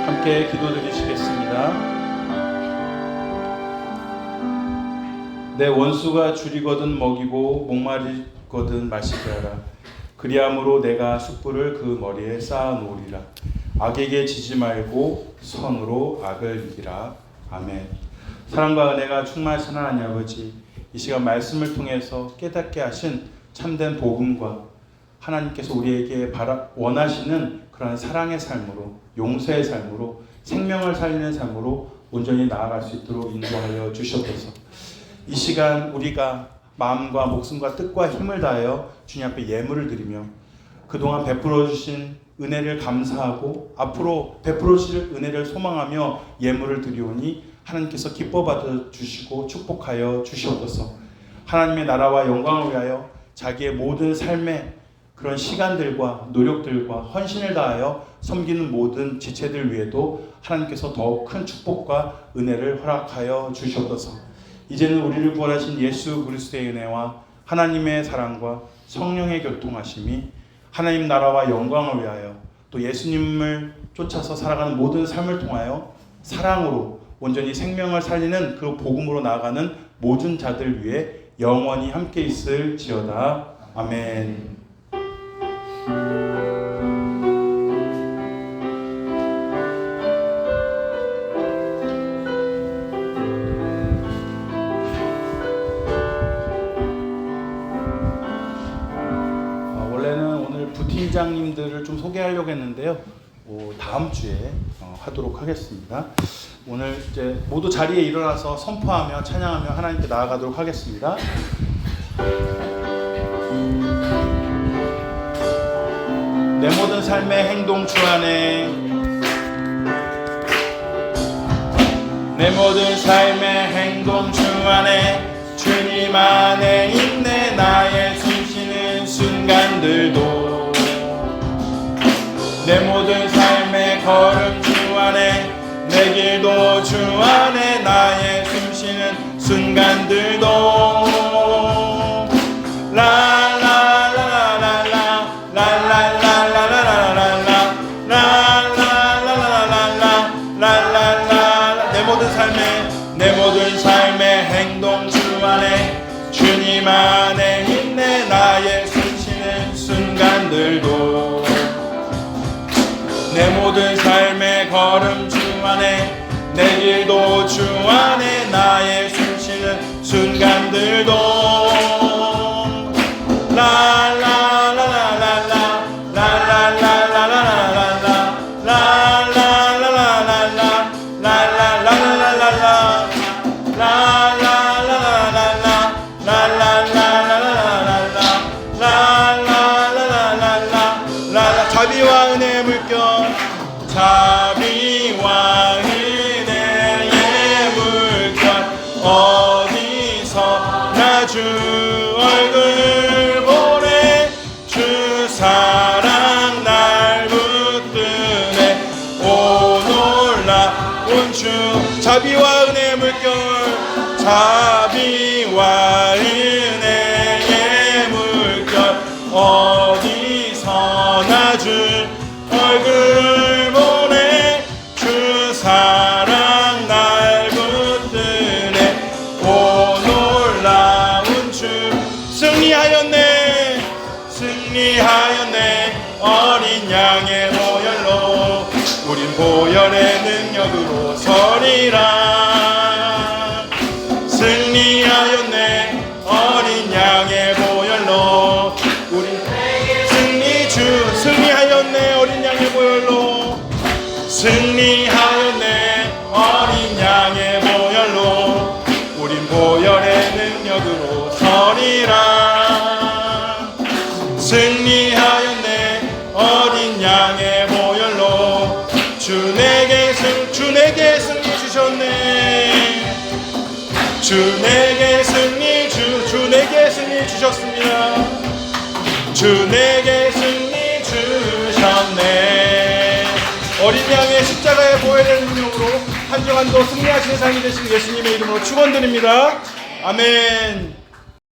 함께 기도드리시겠습니다. 내 원수가 줄이거든 먹이고 목마르거든 마시게 하라. 그리함으로 내가 숯불을 그 머리에 쌓아 놓으리라. 악에게 지지 말고 선으로 악을 이기라. 아멘. 사랑과 은혜가 충만하신 하나님 아버지, 이 시간 말씀을 통해서 깨닫게 하신 참된 복음과 하나님께서 우리에게 원하시는 그런 사랑의 삶으로, 용서의 삶으로, 생명을 살리는 삶으로 온전히 나아갈 수 있도록 인도하여 주시옵소서. 이 시간 우리가 마음과 목숨과 뜻과 힘을 다하여 주님 앞에 예물을 드리며 그동안 베풀어 주신 은혜를 감사하고 앞으로 베풀어 주실 은혜를 소망하며 예물을 드리오니 하나님께서 기뻐 받아 주시고 축복하여 주시옵소서. 하나님의 나라와 영광을 위하여 자기의 모든 삶의 그런 시간들과 노력들과 헌신을 다하여 섬기는 모든 지체들 위에도 하나님께서 더욱 큰 축복과 은혜를 허락하여 주시옵소서. 이제는 우리를 구원하신 예수 그리스도의 은혜와 하나님의 사랑과 성령의 교통하심이 하나님 나라와 영광을 위하여 또 예수님을 쫓아서 살아가는 모든 삶을 통하여 사랑으로 온전히 생명을 살리는 그 복음으로 나아가는 모든 자들 위해 영원히 함께 있을지어다. 아멘. 예비장님들을 좀 소개하려고 했는데요. 다음 주에 하도록 하겠습니다. 오늘 이제 모두 자리에 일어나서 선포하며 찬양하며 하나님께 나아가도록 하겠습니다. 내 모든 삶의 행동 주 안에, 내 모든 삶의 행동 주 안에, 주님 안에 있네. 나의 숨쉬는 순간들도, 내 모든 삶의 걸음 주 안에, 내 길도 주 안에, 나의 숨쉬는 순간들도 내 모든 삶의 행동 주 안에, 주님 안에 있네. 나의 숨쉬는 순간들도, 내 모든 삶의 걸음 주 안에, 내 길도 주 안에, 나의 숨쉬는 순간들도 자비와 은혜의 물결, 자비와 은혜의 물결, 어디서나 주 얼굴 보내, 주 사랑 날 붙드네. 오 놀라운 주, 자비와 은혜의 물결, 자비와 은혜의 물결, 어디서나 주 얼굴 보내, 주 사랑 날 붙드네. 오 놀라운 주, 승리하였네, 승리하였네. 어린 양의 보혈로, 우린 보혈의 능력으로 서리라. 승리하였네, 어린 양의 보혈로, 우린 승리하였네, 어린 양의 보혈로, 승리하였네, 어린 양의 보혈로, 우린 보혈의 능력으로 서리라. 승리하였네, 어린 양의 보혈로, 주 내게 승리 주셨네. 주 내게 승리 주셨습니다. 주 내게 승리 주셨네. 어린 양의 십자가의 보혈의 능력으로 한 주 한 주 승리하시는 삶이 되시는 예수님의 이름으로 축원드립니다. 아멘.